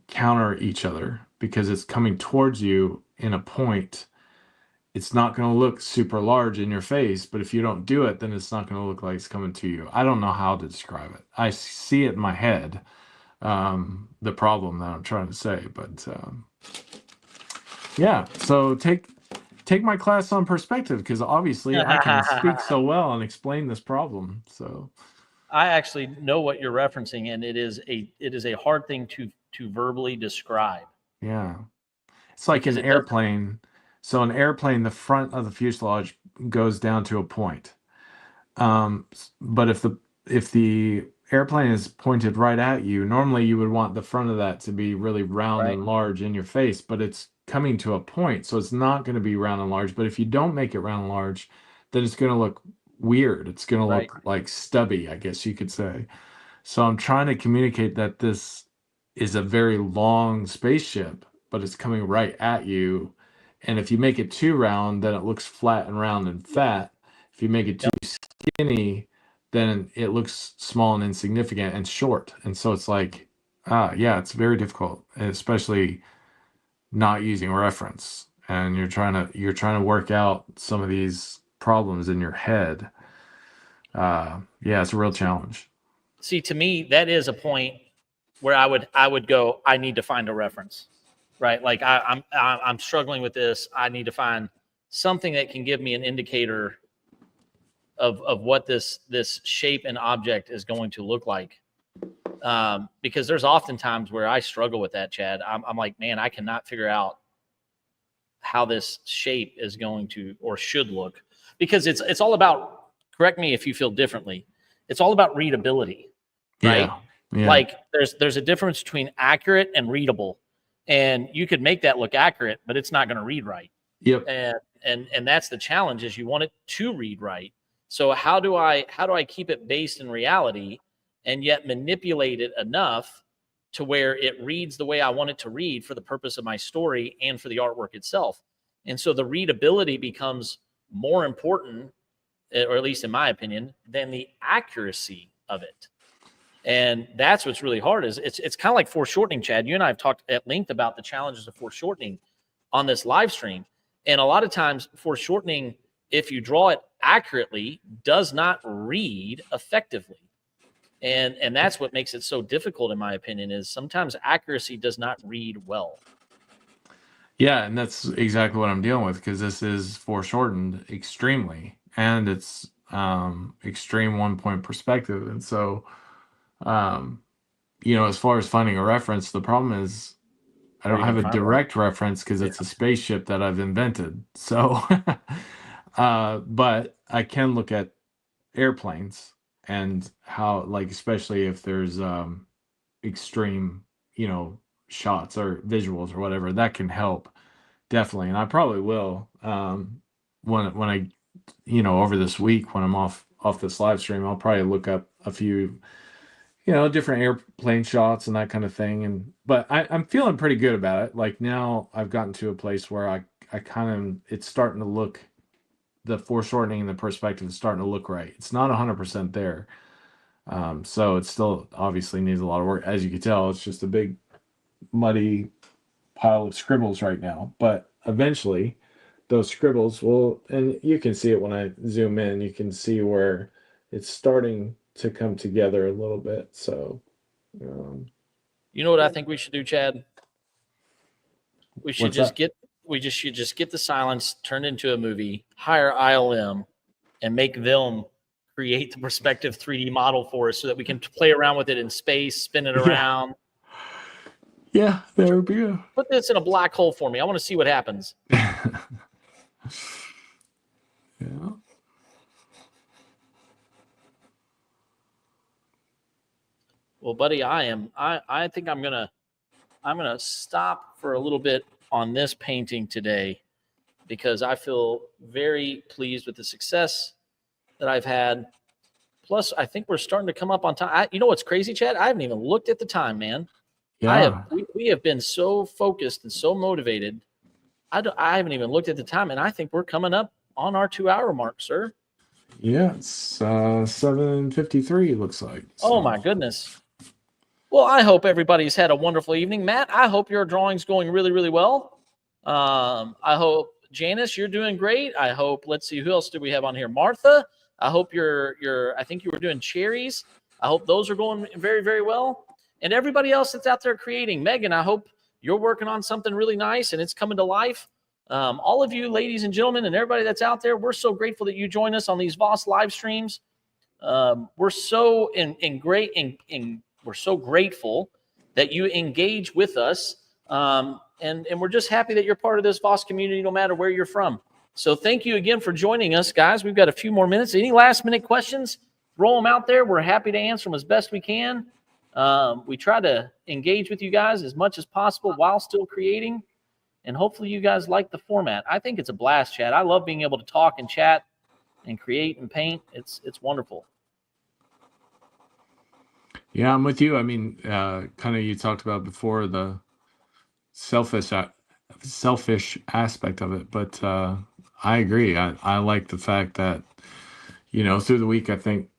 counter each other because it's coming towards you in a point. It's not going to look super large in your face, but if you don't do it, then it's not going to look like it's coming to you. I don't know how to describe it. I see it in my head, the problem that I'm trying to say, but yeah. So take my class on perspective, because obviously I can speak so well and explain this problem. So I actually know what you're referencing, and it is a hard thing to verbally describe. yeah, it's like an airplane. So an airplane, the front of the fuselage goes down to a point. But if the airplane is pointed right at you, normally you would want the front of that to be really round and large in your face, but it's coming to a point, so it's not going to be round and large. But if you don't make it round and large, then it's going to look weird. It's going to look like stubby, I guess you could say. So I'm trying to communicate that this is a very long spaceship, but it's coming right at you. And if you make it too round, then it looks flat and round and fat. If you make it too skinny, then it looks small and insignificant and short. And so it's like, yeah, it's very difficult, especially not using reference. And you're trying to work out some of these problems in your head. Yeah, it's a real challenge. See, to me, that is a point where I would go, I need to find a reference, right? Like I'm struggling with this. I need to find something that can give me an indicator of what this shape and object is going to look like. Because there's often times where I struggle with that, Chad. I'm like, man, I cannot figure out how this shape is going to or should look, because it's all about, correct me if you feel differently, it's all about readability, right? Yeah. Like there's a difference between accurate and readable, and you could make that look accurate, but it's not going to read right. Yep. And that's the challenge, is you want it to read right. So how do I keep it based in reality and yet manipulate it enough to where it reads the way I want it to read for the purpose of my story and for the artwork itself? And so the readability becomes more important, or at least in my opinion, than the accuracy of it. And that's what's really hard. Is it's kind of like foreshortening, Chad. You and I have talked at length about the challenges of foreshortening on this live stream. And a lot of times foreshortening, if you draw it accurately, does not read effectively. And that's what makes it so difficult, in my opinion, is sometimes accuracy does not read well. Yeah, and that's exactly what I'm dealing with, because this is foreshortened extremely, and it's extreme 1-point perspective. And so, as far as finding a reference, the problem is I don't have a direct reference because it's a spaceship that I've invented. So, but I can look at airplanes and how, like, especially if there's extreme, shots or visuals or whatever, that can help definitely. And I probably will when I, over this week when I'm off this live stream, I'll probably look up a few different airplane shots and that kind of thing. But I'm feeling pretty good about it. Like, now I've gotten to a place where I kind of, it's starting to look, the foreshortening and the perspective is starting to look right. It's not 100% there. So it still obviously needs a lot of work. As you can tell, it's just a big muddy pile of scribbles right now. But eventually those scribbles will, and you can see it when I zoom in, you can see where it's starting to come together a little bit. So, you know what I think we should do, Chad? We should What's that? should just get the silence turned into a movie, hire ILM, and make them create the perspective 3D model for us so that we can play around with it in space, spin it around. Yeah, there would be a... Put this in a black hole for me. I want to see what happens. Yeah. Well, buddy, I think I'm gonna stop for a little bit on this painting today, because I feel very pleased with the success that I've had. Plus, I think we're starting to come up on time. You know what's crazy, Chad? I haven't even looked at the time, man. Yeah. We have been so focused and so motivated. I haven't even looked at the time, and I think we're coming up on our 2-hour mark, sir. Yeah, it's 7:53, looks like. So. Oh my goodness. Well, I hope everybody's had a wonderful evening. Matt, I hope your drawing's going really, really well. I hope, Janice, you're doing great. I hope, let's see, who else do we have on here? Martha, I hope I think you were doing cherries. I hope those are going very, very well. And everybody else that's out there creating. Megan, I hope you're working on something really nice and it's coming to life. All of you ladies and gentlemen and everybody that's out there, we're so grateful that you join us on these VAAS live streams. We're so we're so grateful that you engage with us. And we're just happy that you're part of this VAAS community, no matter where you're from. So thank you again for joining us, guys. We've got a few more minutes. Any last minute questions? Throw them out there. We're happy to answer them as best we can. We try to engage with you guys as much as possible while still creating. And hopefully you guys like the format. I think it's a blast, Chad. I love being able to talk and chat and create and paint. It's wonderful. Yeah, I'm with you. I mean, kind of you talked about before the selfish aspect of it, but I agree. I like the fact that, through the week I think,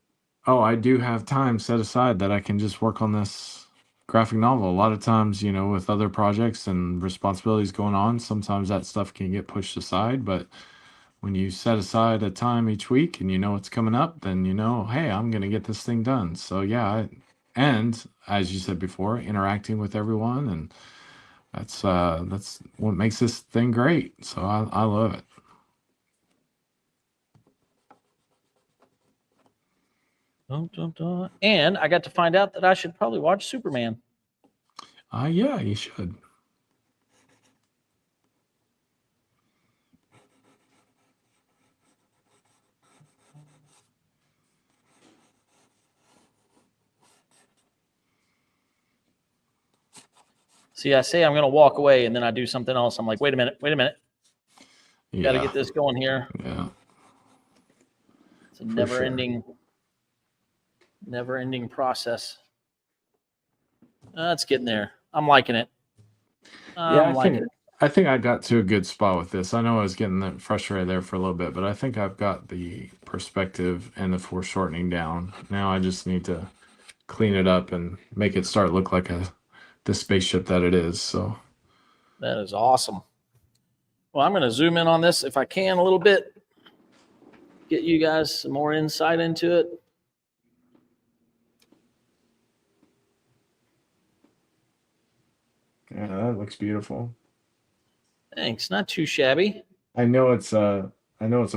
oh, I do have time set aside that I can just work on this graphic novel. A lot of times, with other projects and responsibilities going on, sometimes that stuff can get pushed aside. But when you set aside a time each week and it's coming up, then hey, I'm going to get this thing done. So yeah, and as you said before, interacting with everyone, and that's what makes this thing great. So I love it. Dun, dun, dun. And I got to find out that I should probably watch Superman. Yeah, you should. See, I say I'm going to walk away, and then I do something else. I'm like, wait a minute. Yeah. Got to get this going here. Yeah. It's a never-ending process. It's getting there. I'm liking it. I think I got to a good spot with this. I know I was getting frustrated there for a little bit, but I think I've got the perspective and the foreshortening down. Now I just need to clean it up and make it start look like the spaceship that it is. So that is awesome. Well, I'm going to zoom in on this if I can a little bit, get you guys some more insight into it. yeah, that looks beautiful. Thanks. Not too shabby. I know it's a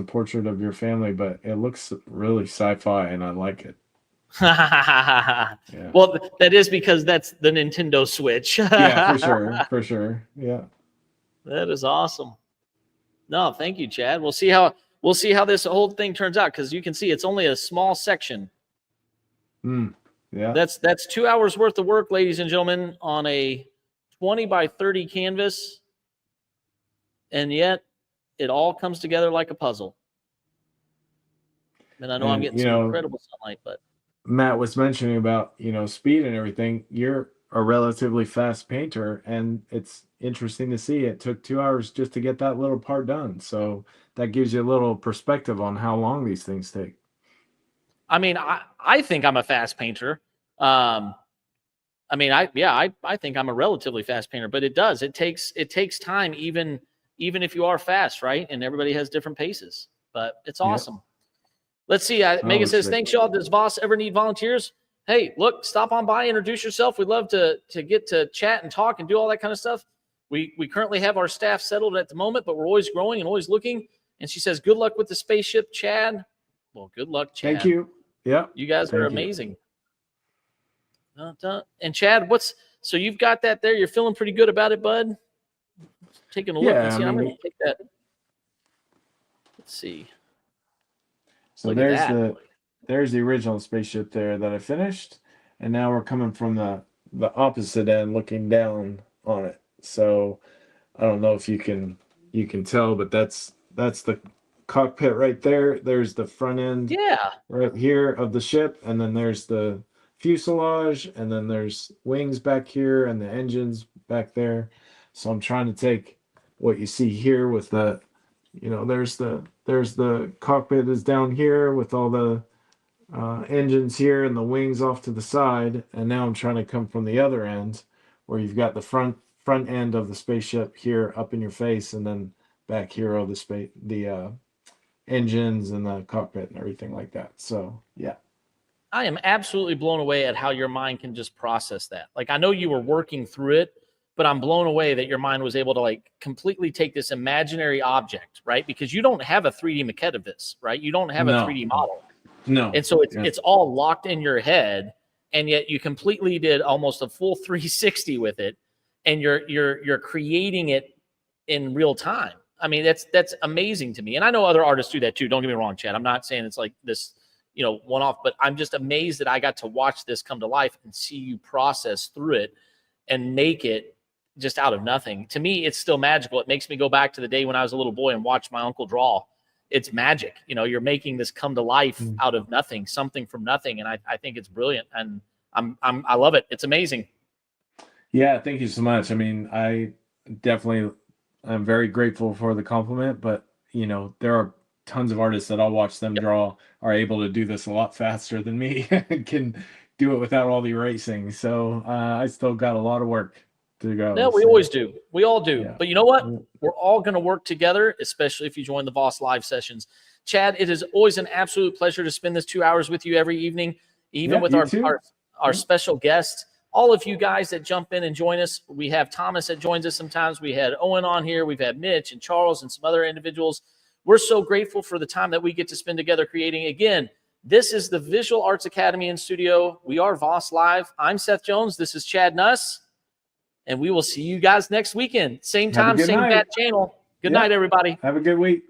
portrait of your family, but it looks really sci-fi, and I like it. Yeah. Well, that is because that's the Nintendo Switch. Yeah, for sure. Yeah. That is awesome. No, thank you, Chad. We'll see how this whole thing turns out, because you can see it's only a small section. Yeah. That's 2 hours worth of work, ladies and gentlemen, on a 20 by 30 canvas. And yet it all comes together like a puzzle. And I know I'm getting some incredible sunlight, but Matt was mentioning about, speed and everything. You're a relatively fast painter, and it's interesting to see it took 2 hours just to get that little part done. So that gives you a little perspective on how long these things take. I mean, I think I'm a fast painter. I think I'm a relatively fast painter, but it takes time, even if you are fast, right? And everybody has different paces, but it's awesome. Yep. Let's see. Megan says, thanks, y'all. Does VAAS ever need volunteers? Hey, look, stop on by, introduce yourself. We'd love to get to chat and talk and do all that kind of stuff. We currently have our staff settled at the moment, but we're always growing and always looking. And she says, good luck with the spaceship, Chad. Well, good luck, Chad. Thank you. Yeah. You guys are amazing. And Chad, so you've got that there. You're feeling pretty good about it, bud? Taking a look and see. I'm going to take that. Let's see. So there's the original spaceship there that I finished, and now we're coming from the opposite end, looking down on it. So I don't know if you can tell, but that's the cockpit right there. There's the front end, right here of the ship, and then there's the fuselage, and then there's wings back here, and the engines back there. So I'm trying to take what you see here with the, there's the cockpit is down here with all the engines here and the wings off to the side, and now I'm trying to come from the other end where you've got the front end of the spaceship here up in your face, and then back here all the engines and the cockpit and everything like that. So yeah. I am absolutely blown away at how your mind can just process that. Like, I know you were working through it, but I'm blown away that your mind was able to completely take this imaginary object, right? Because you don't have a 3D maquette of this, right? You don't have a 3D model. No. And so it's all locked in your head, and yet you completely did almost a full 360 with it, and you're creating it in real time. I mean, that's amazing to me. And I know other artists do that too. Don't get me wrong, Chad. I'm not saying it's like this, one off, but I'm just amazed that I got to watch this come to life and see you process through it and make it just out of nothing. To me, it's still magical. It makes me go back to the day when I was a little boy and watched my uncle draw. It's magic. You're making this come to life out of nothing, something from nothing. And I think it's brilliant. And I love it. It's amazing. Yeah. Thank you so much. I mean, I'm very grateful for the compliment, but there are tons of artists that I'll watch them draw are able to do this a lot faster than me and can do it without all the erasing. So I still got a lot of work to go. No, we always do. We all do. Yeah. But you know what? We're all going to work together, especially if you join the VAAS live sessions. Chad, it is always an absolute pleasure to spend this 2 hours with you every evening, even with our special guests. All of you guys that jump in and join us. We have Thomas that joins us sometimes. We had Owen on here. We've had Mitch and Charles and some other individuals. We're so grateful for the time that we get to spend together creating. Again, This is the Visual Arts Academy in studio. We are VAAS Live. I'm Seth Jones. This is Chad Nuss. And we will see you guys next weekend. Same Have a time, good same night. bat channel. Good night, everybody. Have a good week.